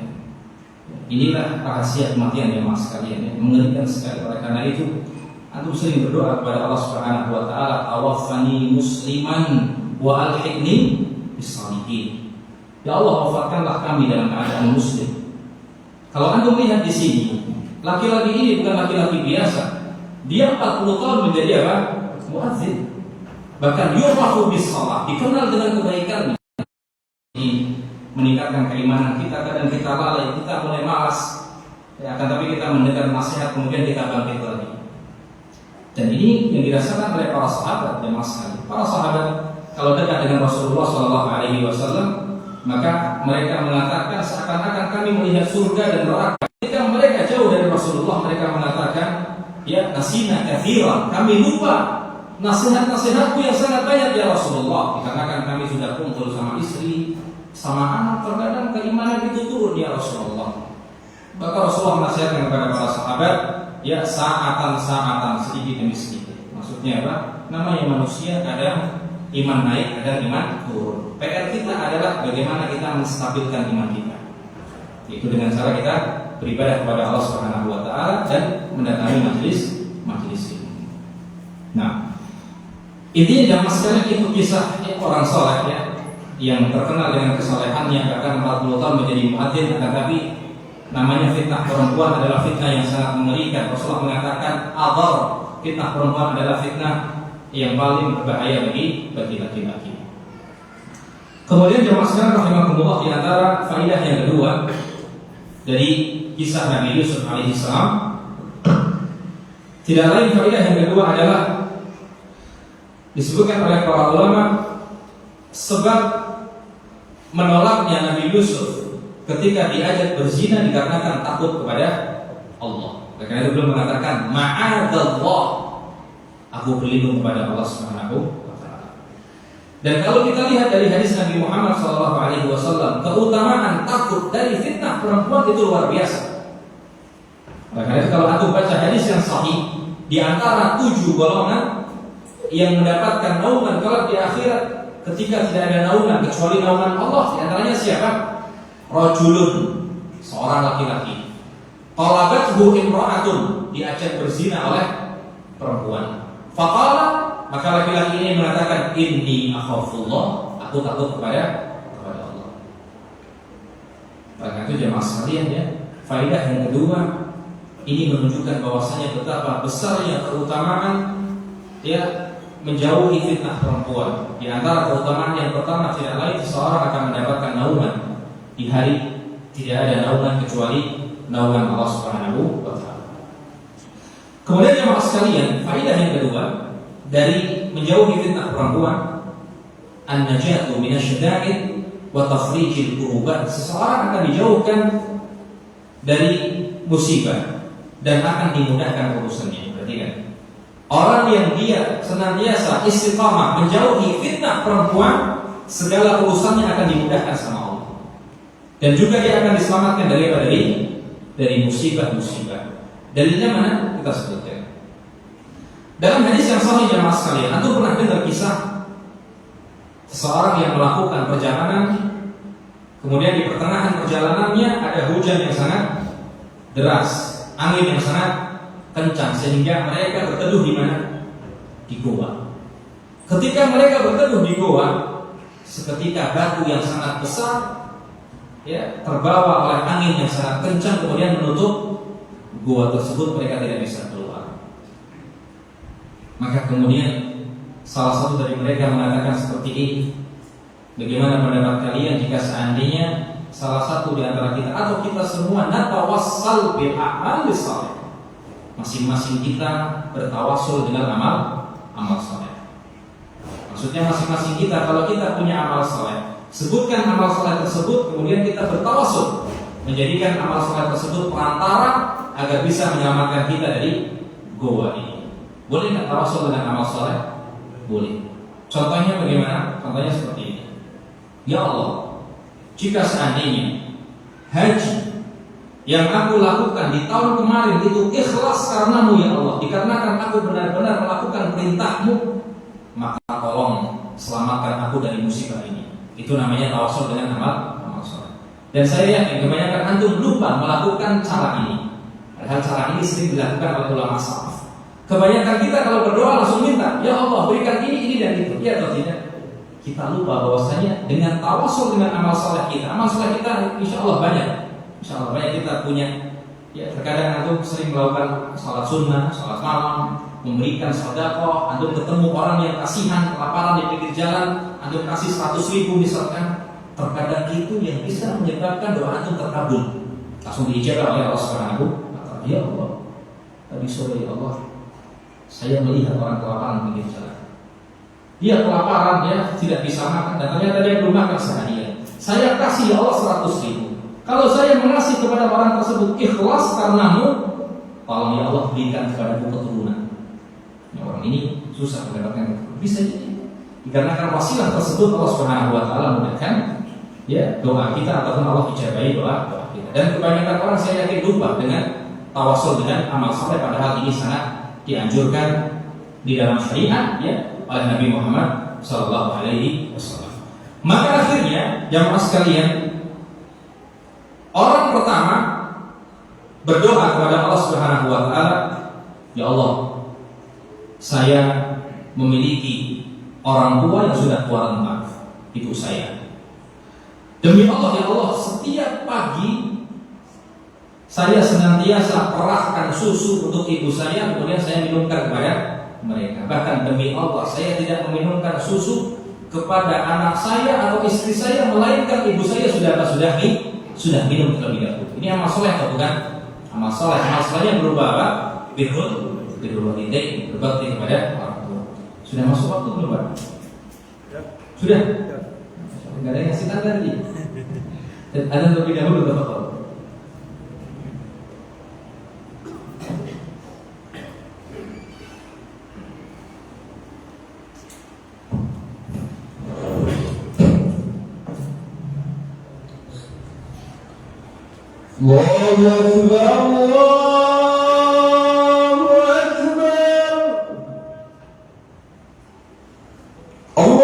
Inilah rahasia kematian ya mas sekalian. Mengerikan sekali. Oleh karena itu, antum sering berdoa kepada Allah Subhanahu wa taala, "Tawaffani musliman wa alhiqni bis-shalihin." Ya Allah, wafatkanlah kami dalam keadaan muslim. Kalau antum lihat di sini, laki-laki ini bukan laki-laki biasa. Dia 40 tahun menjadi apa? Muadzin. Bahkan yu'rafu bis-shalah, dikenal dengan kebaikannya. Ini meningkatkan keimanan kita. Kadang kita lalai, kita mulai malas. Ya, akan tapi kita mendengar nasihat, kemudian kita bangkit lagi. Dan ini yang dirasakan oleh para sahabat dan sekali. Para sahabat kalau dekat dengan Rasulullah SAW, maka mereka mengatakan seakan-akan kami melihat surga dan neraka. Ketika mereka jauh dari Rasulullah, mereka mengatakan, "Ya nasina katsiran," kami lupa nasihat-nasihatku yang sangat banyak ya Rasulullah. Dikarenakan kami sudah kumpul sama istri, sama anak, terkadang keimanan itu turun ya Rasulullah. Maka Rasulullah menasihatkan kepada para sahabat, ya saatan sedikit demi sedikit. Maksudnya apa? Namanya manusia, ada iman naik, ada iman turun. PR kita adalah bagaimana kita menstabilkan iman kita. Itu dengan cara kita beribadah kepada Allah Subhanahu wa taala dan mendatangi majelis ilmu. Nah, intinya jamaah sekalian itu kisah orang soleh ya, yang terkenal dengan kesolehannya, bahkan 40 tahun menjadi muadzin. Tetapi namanya fitnah perempuan adalah fitnah yang sangat mengerikan. Rasulullah mengatakan, "Adhar," fitnah perempuan adalah fitnah yang paling berbahaya bagi laki-laki. Kemudian jamaah sekalian rahimakumullah, di antara faidah yang kedua dari kisah Nabi Yusuf alaihissalam, tidak lain faidah yang kedua adalah disebutkan oleh para ulama sebab menolaknya Nabi Yusuf ketika diajak berzina dikarenakan takut kepada Allah. Karena itu belum mengatakan ma'adzallah, aku berlindung kepada Allah Subhanahu wa taala. Dan kalau kita lihat dari hadis Nabi Muhammad SAW, keutamaan takut dari fitnah perempuan itu luar biasa. Karena itu kalau aku baca hadis yang sahih, di antara 7 golongan yang mendapatkan naungan kelak di akhirat, ketika tidak ada naungan kecuali naungan Allah, di antaranya siapa? Rajulun, seorang laki-laki. Talabathu imra'atun, diajak berzina oleh perempuan. Faqala, maka laki-laki ini mengatakan, "Inni akhafullah," aku takut kepada Allah. itu jemaah sekalian ya, faedah yang kedua ini menunjukkan bahwasanya betapa besarnya keutamaan ya menjauhi fitnah perempuan. Di antara keutamaan yang pertama tidak lain seseorang akan mendapatkan naungan di hari tidak ada naungan kecuali naungan Allah Subhanahu wa taala. Kemudian jemaah sekalian, faedah yang kedua dari menjauhi fitnah perempuan, an-najatu minasyada'id wa tafrijil kurubat. Seseorang akan dijauhkan dari musibah dan akan dimudahkan urusannya. Perhatikan, orang yang dia senantiasa istiqamah menjauhi fitnah perempuan, segala urusannya akan dimudahkan sama Allah, dan juga dia akan diselamatkan dari musibah-musibah. Dalilnya mana? Kita sebutkan. Dalam hadis yang sahih jemaah sekalian, antum pernah dengar kisah seseorang yang melakukan perjalanan, kemudian di pertengahan perjalanannya ada hujan yang sangat deras, angin yang sangat kencang, sehingga mereka berteduh di mana? Di goa. Ketika mereka berteduh di goa, seketika batu yang sangat besar ya terbawa oleh angin yang sangat kencang, kemudian menutup gua tersebut, mereka tidak bisa keluar. Maka kemudian salah satu dari mereka mengatakan seperti ini, bagaimana pendapat kalian jika seandainya salah satu di antara kita atau kita semua natawassal bil a'mal salih, masing-masing kita bertawassul dengan amal saleh. Maksudnya masing-masing kita, kalau kita punya amal saleh, sebutkan amal saleh tersebut, kemudian kita bertawassul, menjadikan amal saleh tersebut perantara agar bisa menyelamatkan kita dari goa ini. Boleh nggak tawassul dengan amal saleh? Boleh. Contohnya bagaimana? Contohnya seperti ini. Ya Allah, jika seandainya haji yang aku lakukan di tahun kemarin itu ikhlas karenamu ya Allah, dikarenakan aku benar-benar melakukan perintahmu, maka tolong selamatkan aku dari musibah ini. Itu namanya tawassul dengan amal saleh. Dan saya yakin kebanyakan antum lupa melakukan cara ini. Padahal cara ini sering dilakukan oleh ulama salaf. Kebanyakan kita kalau berdoa langsung minta, ya Allah berikan ini dan itu. Iya atau tidak? Kita lupa bahwasanya dengan tawassul dengan amal saleh kita, amal saleh kita insya Allah banyak. Insya Allah banyak kita punya. Ya terkadang antum sering melakukan salat sunnah, salat malam, memberikan sedekah, antum ketemu orang yang kasihan, kelaparan di pinggir jalan, antum kasih 100.000 misalkan. Terkadang itu yang bisa menyebabkan doa antum terkabul, langsung diijabah oleh Allah Subhanahu. Ya Allah, tadi sore ya Allah, saya melihat orang kelaparan di pinggir jalan. Dia kelaparan, dia tidak bisa makan, dan ternyata dia belum makan seharian. Saya kasih ya Allah 100.000. Kalau saya mengasih kepada orang tersebut ikhlas karenamu, tolong ya Allah berikan kepadaku keturunan. Ya, orang ini susah mendapatkan keturunan. Bisa jadi dikarenakan wasilah tersebut Allah Subhanahu wa taala mudahkan ya doa kita, ataupun Allah ijabahi doa kita. Dan kebanyakan orang saya yakin lupa dengan tawassul dengan amal saleh, padahal ini sangat dianjurkan di dalam syariat ya oleh Nabi Muhammad sallallahu alaihi wasallam. Maka akhirnya jamaah sekalian, orang pertama berdoa kepada Allah Subhanahu wa taala, ya Allah, saya memiliki orang tua yang sudah tua renta, ibu saya. Demi Allah ya Allah, setiap pagi saya senantiasa perahkan susu untuk ibu saya, kemudian saya minumkan kepada mereka. Bahkan demi Allah, saya tidak meminumkan susu kepada anak saya atau istri saya, melainkan ibu saya sudah minum terlebih dahulu. Ini amal soleh atau bukan? Amal soleh. Amal solehnya berupa apa? Birrul walidain, berbakti kepada orang tua. Sudah masuk waktu belum Pak? Sudah? Enggak ada yang ngasih tanda tadi. Dan ada terlebih dahulu Bapak. Allahu Akbar, Allahu Akbar, Allahu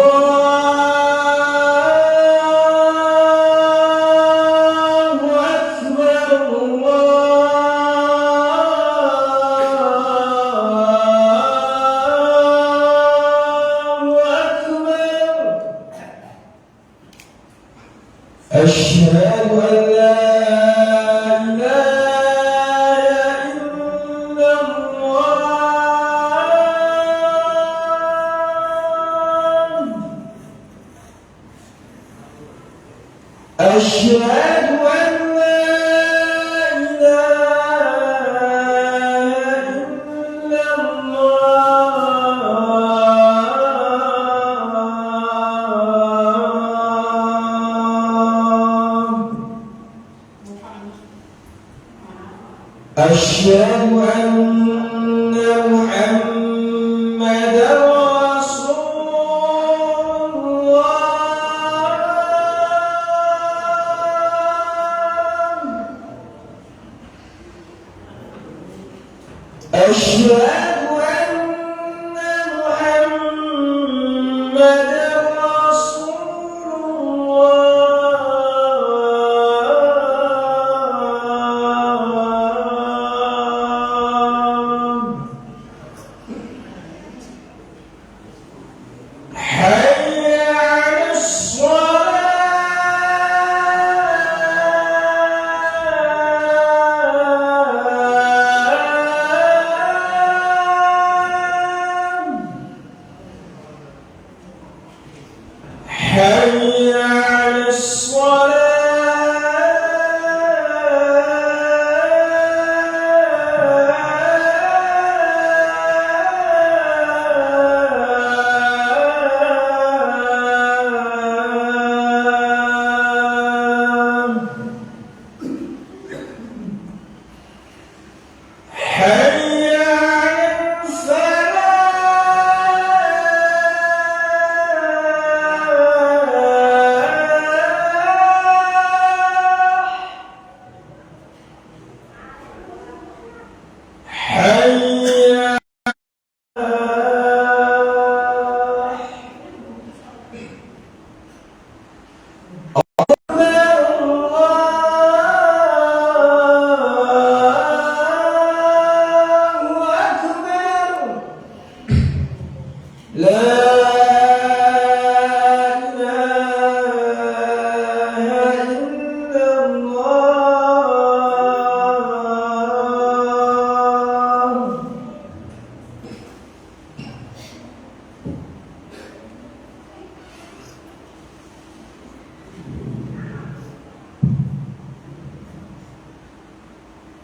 Akbar, Allahu Akbar. Asyhadu an la أشهد أن محمدا رسول الله أشهد أن محمدا حي على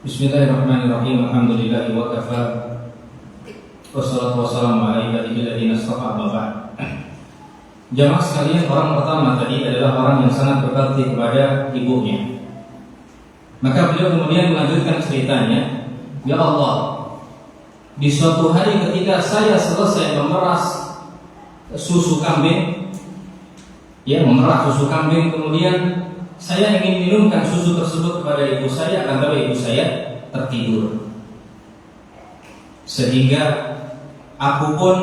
Bismillahirrahmanirrahim. Alhamdulillahi wa kafa. Wassalatu wassalamu ala ibadihi alladziina istafa, amma ba'd. Jamaah sekalian, orang pertama tadi adalah orang yang sangat berbakti kepada ibunya. Maka beliau kemudian melanjutkan ceritanya, "Ya Allah, di suatu hari ketika saya selesai memeras susu kambing, memerah susu kambing, kemudian saya ingin minumkan susu tersebut kepada ibu saya, akan tapi ibu saya tertidur. Sehingga aku pun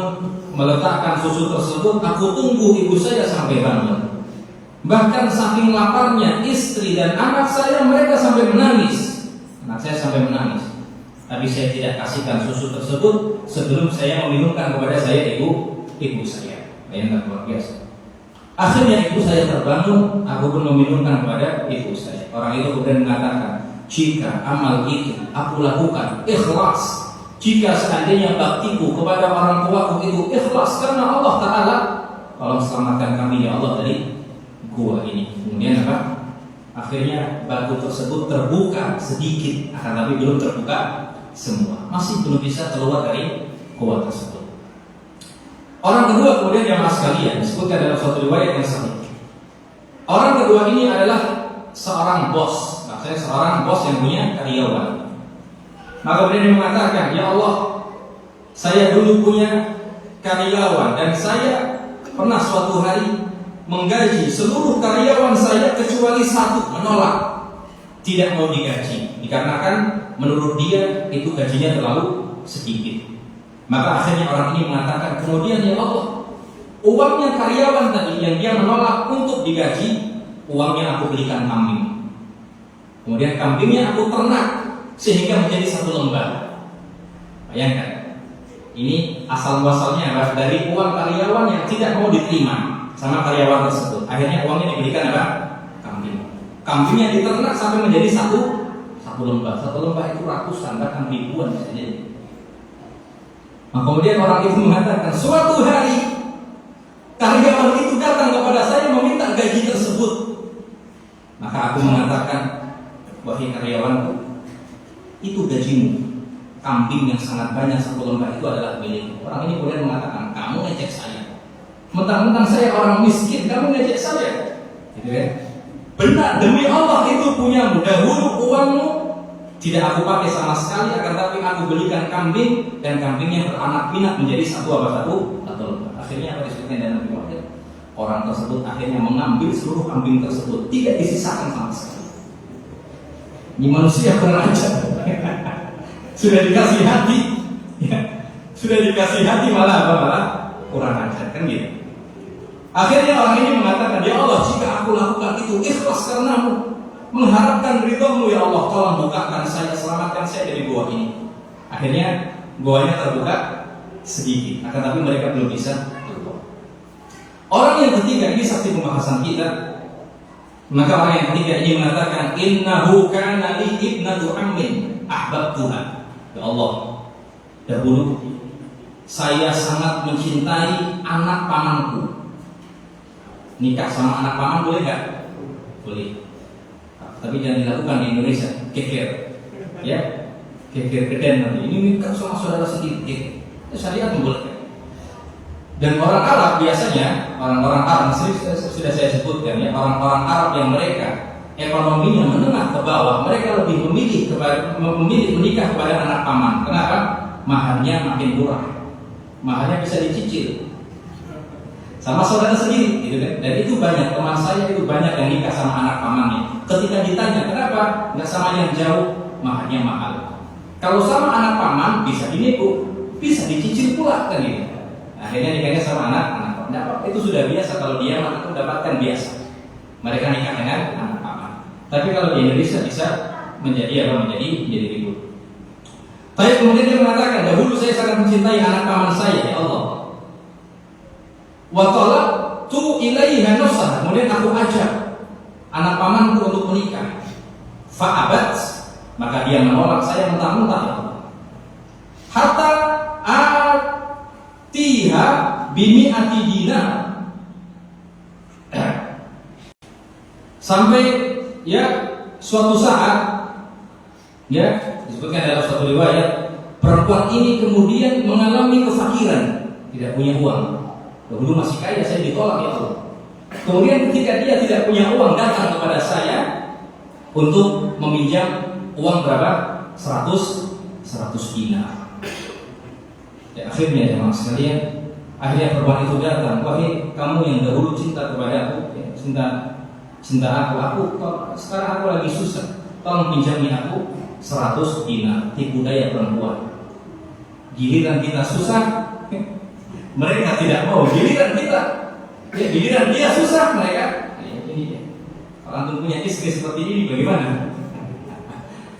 meletakkan susu tersebut, aku tunggu ibu saya sampai bangun. Bahkan saking laparnya istri dan anak saya, mereka sampai menangis. Anak saya sampai menangis. Tapi saya tidak kasihkan susu tersebut sebelum saya meminumkan kepada saya ibu saya." Bayangkan, luar biasa. Akhirnya ibu saya terbangun, aku pun meminumkan kepada ibu saya. Orang itu kemudian mengatakan, "Jika amal itu aku lakukan ikhlas, jika seandainya baktiku kepada orang tuaku itu ikhlas karena Allah Ta'ala, tolong selamatkan kami ya Allah dari gua ini." Kemudian apa? Akhirnya batu tersebut terbuka sedikit, akan tapi belum terbuka semua. Masih belum bisa keluar dari gua tersebut. Orang kedua kemudian jamaah sekalian disebutkan dalam suatu riwayat yang sahih. Orang kedua ini adalah seorang bos. Maksudnya seorang bos yang punya karyawan. Maka kemudian dia mengatakan, "Ya Allah, saya dulu punya karyawan dan saya pernah suatu hari menggaji seluruh karyawan saya kecuali satu menolak, tidak mau digaji dikarenakan menurut dia itu gajinya terlalu sedikit." Maka akhirnya orang ini mengatakan, "Kemudian ya Allah, uangnya karyawan tadi yang dia menolak untuk digaji, uangnya aku belikan kambing. Kemudian kambingnya aku ternak sehingga menjadi satu lembar." Bayangkan, ini asal muasalnya dari uang karyawan yang tidak mau diterima sama karyawan tersebut. Akhirnya uangnya diberikan apa? Kambing. Kambingnya diternak sampai menjadi satu lembar. Satu lembar itu ratusan bahkan ribuan bisa jadi. Nah, kemudian orang itu mengatakan, "Suatu hari karyawan itu datang kepada saya meminta gaji tersebut." Maka aku mengatakan, "Wahai karyawanku, itu gajimu. Kambing yang sangat banyak satu lembar itu adalah milikmu." Orang ini kemudian mengatakan, "Kamu ngecek saya. Mentang-mentang saya orang miskin, kamu ngecek saya." Gitu ya. Benar, demi Allah itu punyamu. Dahulu uangmu Tidak aku pakai sama sekali, akan tapi aku belikan kambing dan kambingnya beranak pinak menjadi satu lembar. Akhirnya apa disebutkan dalam riwayat? Orang tersebut akhirnya mengambil seluruh kambing tersebut, tidak disisakan sama sekali. Ini manusia kurang ajar. Sudah dikasih hati, ya. Sudah dikasih hati malah kurang ajar, kan gitu. Akhirnya orang ini mengatakan, ya Allah, jika aku lakukan itu ikhlas karenamu, mengharapkan ridhomu ya Allah, tolong bukakan saya, selamatkan saya dari gua ini. Akhirnya guanya terbuka sedikit, akan tapi mereka belum bisa keluar. Orang yang ketiga ini saksi pembahasan kita. Maka orang yang ketiga ini mengatakan, innahu kana li ibnatu ammin ahbabtuha. Ya Allah, dahulu saya sangat mencintai anak pamanku. Nikah sama anak paman boleh nggak? Boleh. Tapi jangan dilakukan di Indonesia, keker, ya, keker keden nanti. Ini nikah sama saudara sendiri, syariat membolehkan. Dan orang Arab biasanya, orang-orang Arab sudah saya sebutkan ya, orang-orang Arab yang mereka ekonominya menengah ke bawah, mereka lebih memilih menikah kepada anak paman. Kenapa? Maharnya makin murah, maharnya bisa dicicil. Sama saudara sendiri, gitu kan? Dan itu banyak, teman saya itu banyak yang nikah sama anak pamannya. Ketika ditanya, kenapa nggak sama yang jauh, maharnya mahal. Kalau sama anak paman, bisa dinego, bisa dicicil pula, kan gitu. Akhirnya nikahnya sama anak paman. Itu sudah biasa, kalau dia mendapatkan biasa. Mereka nikah dengan anak paman. Tapi kalau di Indonesia bisa menjadi ribut. Tapi kemudian dia mengatakan, dahulu saya sangat mencintai anak paman saya, ya Allah. Wa talaqtu ilaiha nafsaha, kemudian aku ajak anak pamanku untuk menikah. Fa'abat, maka dia menolak saya mentah-mentah. Hatta atiha bimi'ati dinar, sampai ya suatu saat, ya disebutkan dalam suatu riwayat, perempuan ini kemudian mengalami kefakiran, tidak punya uang. Dulu masih kaya, saya ditolak ya Allah. Kemudian ketika dia tidak punya uang, datang kepada saya untuk meminjam uang berapa? 100 dinar. Ya, akhirnya jemaah sekalian, akhirnya perempuan itu datang, wahai kamu yang dahulu cinta kepada aku, ya, cinta aku sekarang aku lagi susah, tolong pinjami aku 100 dinar. Tipu daya perempuan. Giliran kita susah, mereka tidak mau. Giliran kita, ya, giliran dia susah, mereka. Ya, ini dia. Kalau antum punya istri seperti ini, bagaimana?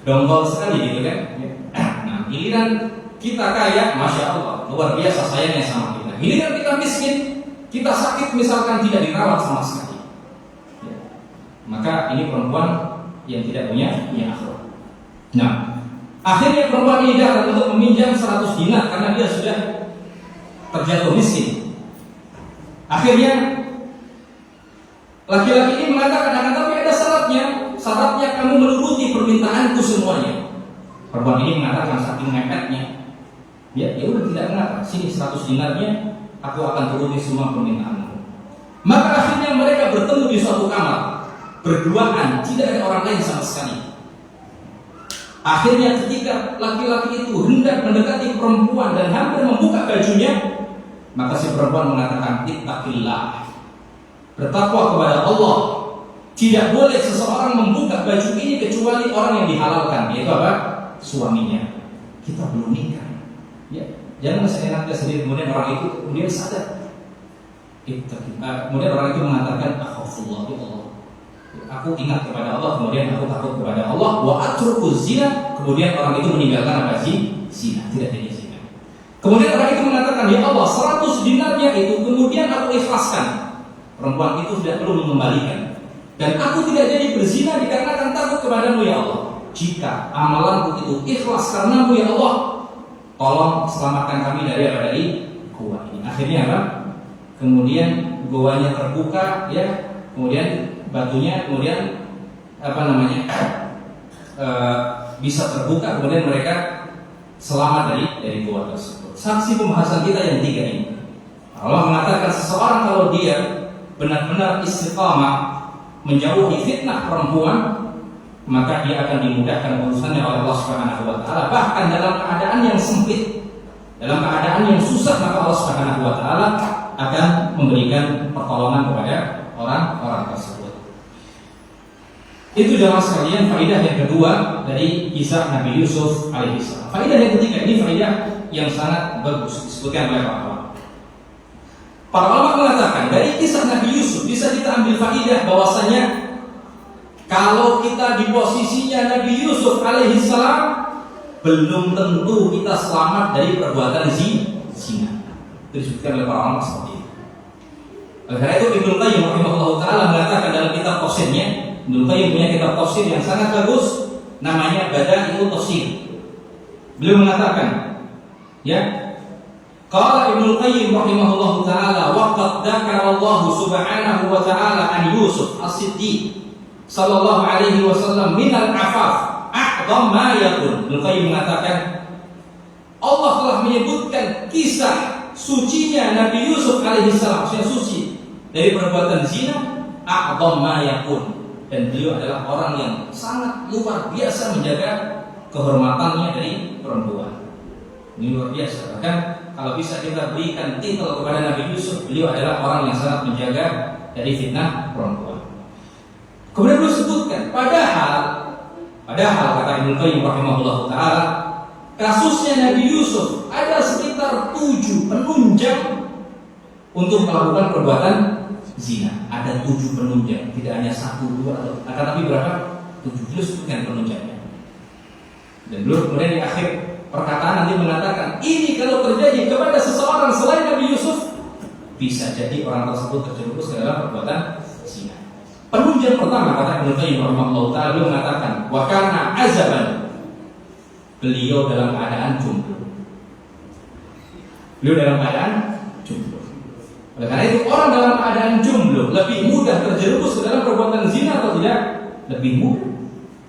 Dongkol sekali, gitu kan? Nah, giliran kita kaya, masya Allah, luar biasa sayangnya sama kita. Giliran kita miskin, kita sakit misalkan tidak dirawat sama sekali. Ya. Maka ini perempuan yang tidak punya akhlak. Nah, akhirnya perempuan ini datang untuk meminjam 100 dinar karena dia sudah terjatuh miskin. Akhirnya laki-laki ini mengatakan, akan tapi ada syaratnya kamu menuruti permintaanku semuanya. Perempuan ini mengatakan saking mepetnya, ya udah tidak kenapa, sini 100 dinarnya, aku akan turuti semua permintaanmu. Maka akhirnya mereka bertemu di suatu kamar, berduaan, tidak ada orang lain sama sekali. Akhirnya ketika laki-laki itu hendak mendekati perempuan dan hampir membuka bajunya, maka si perempuan mengatakan, ittaqillah, bertakwa kepada Allah. Tidak boleh seseorang membuka baju ini kecuali orang yang dihalalkan, yaitu apa? Suaminya. Kita belum nikah, ya. Jangan seenaknya sendiri. Kemudian orang itu kemudian sadar. Kemudian orang itu mengatakan, akhafullah, ya Allah, aku ingat kepada Allah, kemudian aku takut kepada Allah. Wa atruku zina, kemudian orang itu meninggalkan apa sih? Zina, tidak jadi zina. Kemudian orang itu mengatakan, ya Allah, 100 dinarnya itu kemudian aku ikhlaskan. Perempuan itu tidak perlu mengembalikan. Dan aku tidak jadi berzina dikarenakan takut kepadamu ya Allah. Jika amalanku itu ikhlas karenamu ya Allah, tolong selamatkan kami dari gua ini. Akhirnya apa? Kemudian goanya terbuka, ya. Kemudian batunya kemudian bisa terbuka, kemudian mereka selamat dari gua tersebut. Saksi pembahasan kita yang tiga ini, Allah mengatakan seseorang kalau dia benar-benar istiqamah menjauhi fitnah perempuan, maka dia akan dimudahkan urusannya oleh Allah Subhanahu wa taala. Bahkan dalam keadaan yang sempit, dalam keadaan yang susah, maka Allah Subhanahu wa taala akan memberikan pertolongan kepada orang-orang tersebut. Itu jamaah sekalian faedah yang kedua dari kisah Nabi Yusuf alaihissalam. Faedah yang ketiga ini faedah yang sangat bagus disebutkan oleh para ulama. Para ulama mengatakan dari kisah Nabi Yusuf bisa kita ambil faedah bahwasanya kalau kita di posisinya Nabi Yusuf alaihissalam, belum tentu kita selamat dari perbuatan zina. Itu disebutkan oleh para ulama seperti itu. Karena itu Ibnu Qayyim rahimahullah taala mengatakan dalam kitab tafsirnya, Ibnu Qayyim punya kitab tafsir yang sangat bagus, namanya Bada'i'ut Tafsir. Beliau mengatakan, ya, qala Ibnu Qayyim rahimahullah taala wa qad dzakara Allah subhanahu wa taala an Yusuf as-Siddiq sallallahu alaihi wasallam min al-afaf a'dham ma yakun. Ibnu Qayyim mengatakan Allah telah menyebutkan kisah sucinya Nabi Yusuf alaihissalam, yang suci dari perbuatan zina, a'dham ma yakun. Dan beliau adalah orang yang sangat luar biasa menjaga kehormatannya dari perempuan. Ini luar biasa. Bahkan kalau bisa kita berikan titel kepada Nabi Yusuf, beliau adalah orang yang sangat menjaga dari fitnah perempuan. Kemudian beliau sebutkan, padahal kata Ibnu Qayyim rahimahullah taala, kasusnya Nabi Yusuf ada sekitar 7 penunjang untuk melakukan perbuatan zina. Ada 7 penunjang, tidak hanya 1, 2, akan tapi berapa? 7. Beliau sebutkan penunjangnya. Dan beliau kemudian di akhir perkataan nanti mengatakan, ini kalau terjadi kepada seseorang selain Nabi Yusuf, bisa jadi orang tersebut terjerumus ke dalam perbuatan zina. Penunjang pertama kata Ibnu Qayyim rahimahullah taala, beliau mengatakan, wa kana azaban. Beliau dalam keadaan jomblo. Beliau dalam keadaan jomblo. Oleh karena itu orang dalam keadaan jomblo lebih mudah terjerumus ke dalam perbuatan zina atau tidak? Lebih mudah.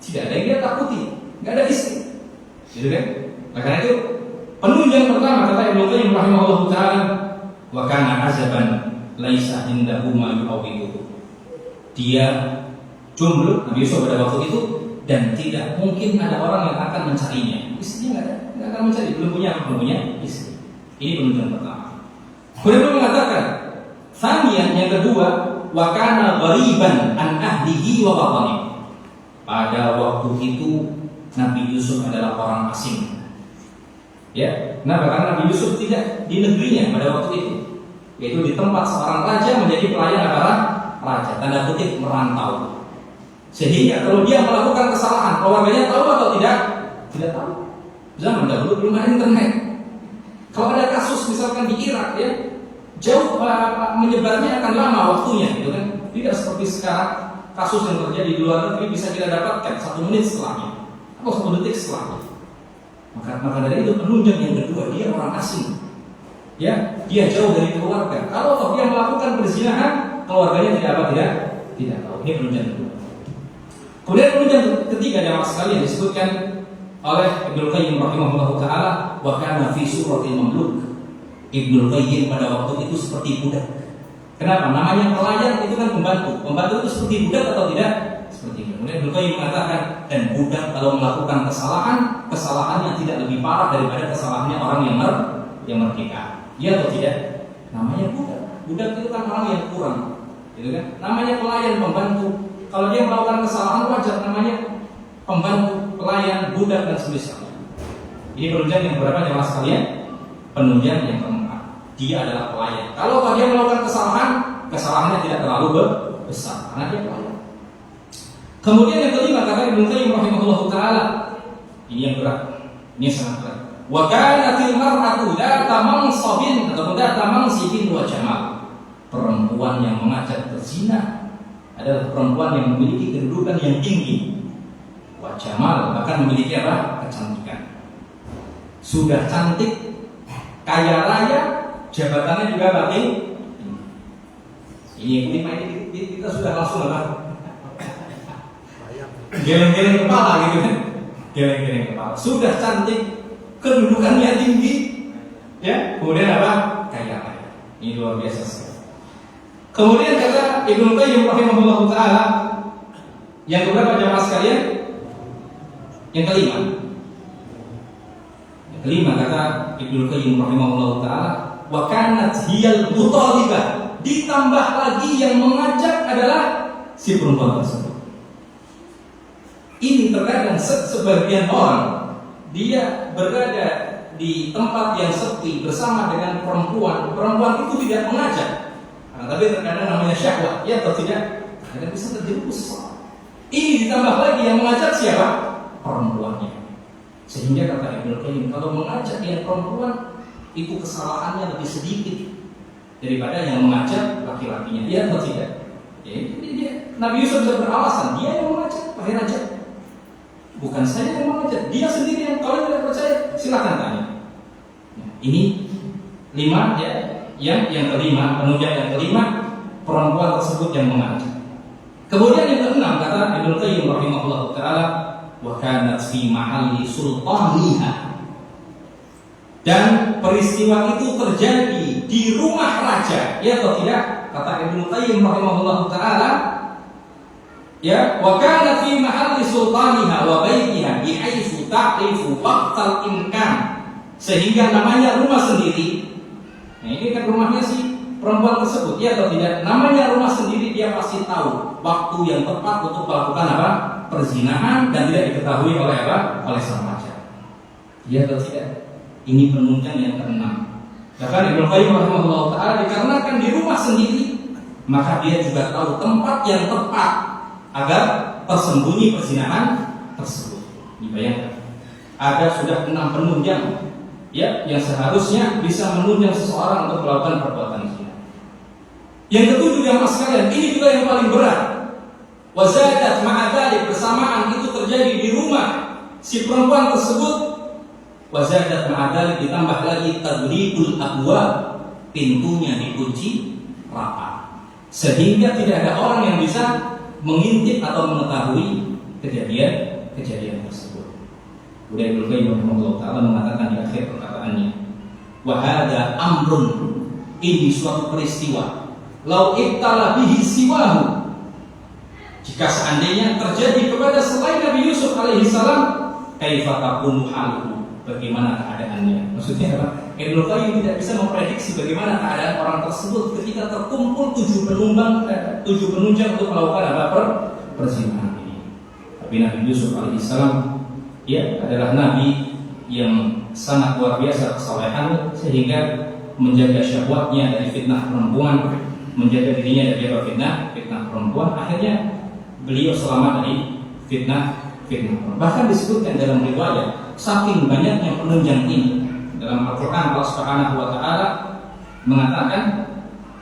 Tidak ada yang dia takuti, nggak ada istri, gitu kan? Oleh karena itu penunjang pertama kata Ibnu Qayyim rahimahullah taala, wa kana azaban laisa indahu ma yu'awiduhu. Dia jomblo Nabi Yusuf pada waktu itu, dan tidak mungkin ada orang yang akan mencarinya. Istrinya nggak akan mencari, belum punya istri. Ini penunjang pertama. Kemudian mengatakan, Thaniyan yang kedua, wa kana ghariban an ahlihi wa watani. Pada waktu itu Nabi Yusuf adalah orang asing. Ya, kenapa? Karena Nabi Yusuf tidak di negerinya pada waktu itu, yaitu di tempat seorang raja menjadi pelayan para raja, tanda kutip merantau. Sehingga kalau dia melakukan kesalahan, keluarganya tahu atau tidak? Tidak tahu. Zaman dahulu belum ada internet. Kalau ada kasus misalkan di Irak, ya, jauh menyebarnya akan lama waktunya, gitu kan? Tidak seperti sekarang kasus yang terjadi di luar negeri bisa kita dapatkan 1 menit setelahnya atau 1 detik setelahnya. Maka dari itu penunjang yang kedua, dia orang asing, ya, dia jauh dari keluarga. Kalau toh dia melakukan perzinahan, keluarganya tidak tahu. Ini penunjang kedua. Kemudian penunjang ketiga yang sekali disebutkan oleh Ibnu Qayyim rahimahullah taala, wa kana fi suratil mamluk. Ibnu Qayyim pada waktu itu seperti budak. Kenapa? Namanya pelayan itu kan pembantu. Pembantu itu seperti budak atau tidak? Seperti itu. Kemudian Ibnu Qayyim mengatakan, dan budak kalau melakukan kesalahannya tidak lebih parah daripada kesalahannya orang yang merdeka. Iya atau tidak? Namanya budak. Budak itu kan orang yang kurang, gitu kan? Namanya pelayan, pembantu. Kalau dia melakukan kesalahan wajar, namanya pembantu, pelayan, budak dan semisal. Ini penunjang yang berapa jemaah sekalian? Penunjang yang keempat, dia adalah pelayan. Kalau dia melakukan kesalahannya tidak terlalu besar karena dia pelayan. Kemudian yang kelima kata Ibnu Qayyim rahimahullah taala, ini yang berat, ini sangat berat. Wa kanatil mar'atu data mansabin atau data mansibin wa jamal. Perempuan yang mengajak berzina adalah perempuan yang memiliki kedudukan yang tinggi, wa jamal, bahkan memiliki apa? Kecantikan. Sudah cantik, kaya raya, jabatannya juga berarti. Ini kita sudah langsung apa? Geleng-geleng kepala gitu kan? Geleng-geleng kepala. Sudah cantik, kedudukannya tinggi, ya. Kemudian apa? Kaya raya. Ini luar biasa sekali. Kemudian kata Ibnu Qayyim rahimahullah taala, yang keberapa jemaah sekalian? Yang kelima kata Ibnu Qayyim rahimahullah taala, wa kanat hiyal mutalibah, ditambah lagi yang mengajak adalah si perempuan tersebut. Ini terkadang sebagian orang dia berada di tempat yang sepi bersama dengan perempuan itu tidak mengajak, tapi terkadang namanya syahwat, ya atau tidak, terkadang bisa terjerumus. Ini ditambah lagi yang mengajak siapa? Perempuannya. Sehingga kata Ibnu Qayyim, kalau mengajak yang perempuan itu kesalahannya lebih sedikit daripada yang mengajak laki-lakinya, ya atau tidak? Ya, Nabi Yusuf bisa beralasan, dia yang mengajak, wahai raja, bukan saya yang mengajak, dia sendiri yang, kalau tidak percaya silakan tanya. Nah, ini 5 ya, yang kelima, penunjang yang kelima, perempuan tersebut yang mengajak. Kemudian yang keenam kata Ibnu Qayyim rahimahullah taala, wa kanat fi mahalli sultaniha, dan peristiwa itu terjadi di rumah raja, ya atau tidak? Kata Ibnu Qayyim rahimahullah taala, ya, wa kanat fi mahalli sultaniha wa baitiha bihaitsu taqifu waqtal imkan, sehingga namanya rumah sendiri. Nah, ini kan rumahnya si perempuan tersebut, ya atau tidak? Namanya rumah sendiri, dia pasti tahu waktu yang tepat untuk melakukan apa? Perzinahan, dan tidak diketahui oleh apa? Oleh sang raja. Ya atau tidak? Ini penunjang yang keenam. Bahkan Ibnu Qayyim rahimahullah taala, dikarenakan di rumah sendiri, maka dia juga tahu tempat yang tepat agar tersembunyi perzinahan tersebut. Dibayangkan, ada sudah 6 penunjang, ya, yang seharusnya bisa menunjang seseorang untuk melakukan perbuatan zina. Yang ketujuh jamaah sekalian, ini juga yang paling berat. Wazadat ma'adalik, bersamaan itu terjadi di rumah si perempuan tersebut. Wazadat ma'adalik, ditambah lagi tadribul abwab, pintunya dikunci rapat, sehingga tidak ada orang yang bisa mengintip atau mengetahui kejadian tersebut. Kemudian Ibnu Qayyim rahimahullah taala mengatakan di akhir perkataannya, wa hadza amrun, ini suatu peristiwa, lau ibtala bihi siwahu, jika seandainya terjadi kepada selain Nabi Yusuf alaihi salam, kaifa takunu haluhu, bagaimana keadaannya? Maksudnya apa? Ibnu Qayyim tidak bisa memprediksi bagaimana keadaan orang tersebut ketika terkumpul 7 penunjang untuk melakukan apa? Perzinahan ini. Tapi Nabi Yusuf alaihi salam, ya, adalah nabi yang sangat luar biasa kesalehan, sehingga menjaga syahwatnya dari fitnah perempuan, menjaga dirinya dari fitnah perempuan. Akhirnya beliau selamat dari fitnah perempuan. Bahkan disebutkan dalam riwayat, saking banyaknya penunjang ini dalam Al-Quran, Allah Subhanahu wa taala mengatakan,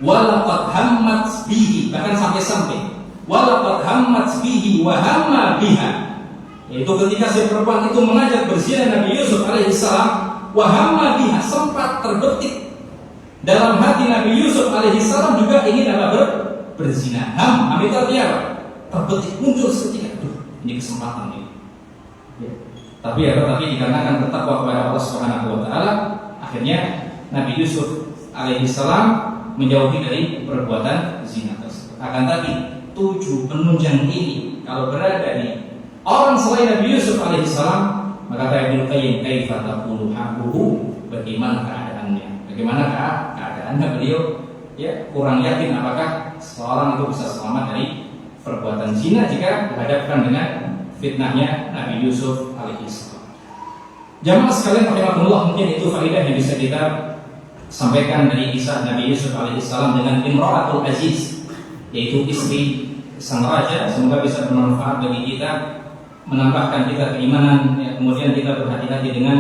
walaqad hammat bihi, bahkan sampai walaqad hammat bihi wa hamma biha, yaitu ketika si perempuan itu mengajak berzina Nabi Yusuf alaihissalam, wa hamma biha, sempat terbetik dalam hati Nabi Yusuf alaihissalam juga ingin berzina. Itu artinya apa? Terbetik, muncul seketika, ini kesempatan ini. Ya. Tapi dikarenakan bertakwa kepada Allah Subhanahu wa taala, akhirnya Nabi Yusuf alaihissalam menjauhi dari perbuatan zina tersebut. Akan tapi 7 penunjang ini kalau berada di orang selain Nabi Yusuf alaihissalam, maka kata Ibnu Qayyim, kaifa taqulu haluhu, bagaimana keadaannya? Bagaimana keadaannya? Beliau ya kurang yakin apakah seorang itu bisa selamat dari perbuatan zina jika dihadapkan dengan fitnahnya Nabi Yusuf alaihissalam. Jamaah sekalian rahimakumullah, mungkin itu faedah yang bisa kita sampaikan dari kisah Nabi Yusuf alaihissalam dengan Imra'atul Aziz, yaitu istri sang raja. Semoga bisa bermanfaat bagi kita, menambahkan kita keimanan, ya, kemudian kita berhati-hati dengan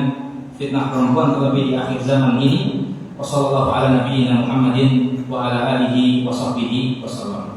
fitnah perempuan, terlebih di akhir zaman ini. Wassallallahu ala nabiyyina Muhammadin wa ala alihi wa sahbihi wasallam.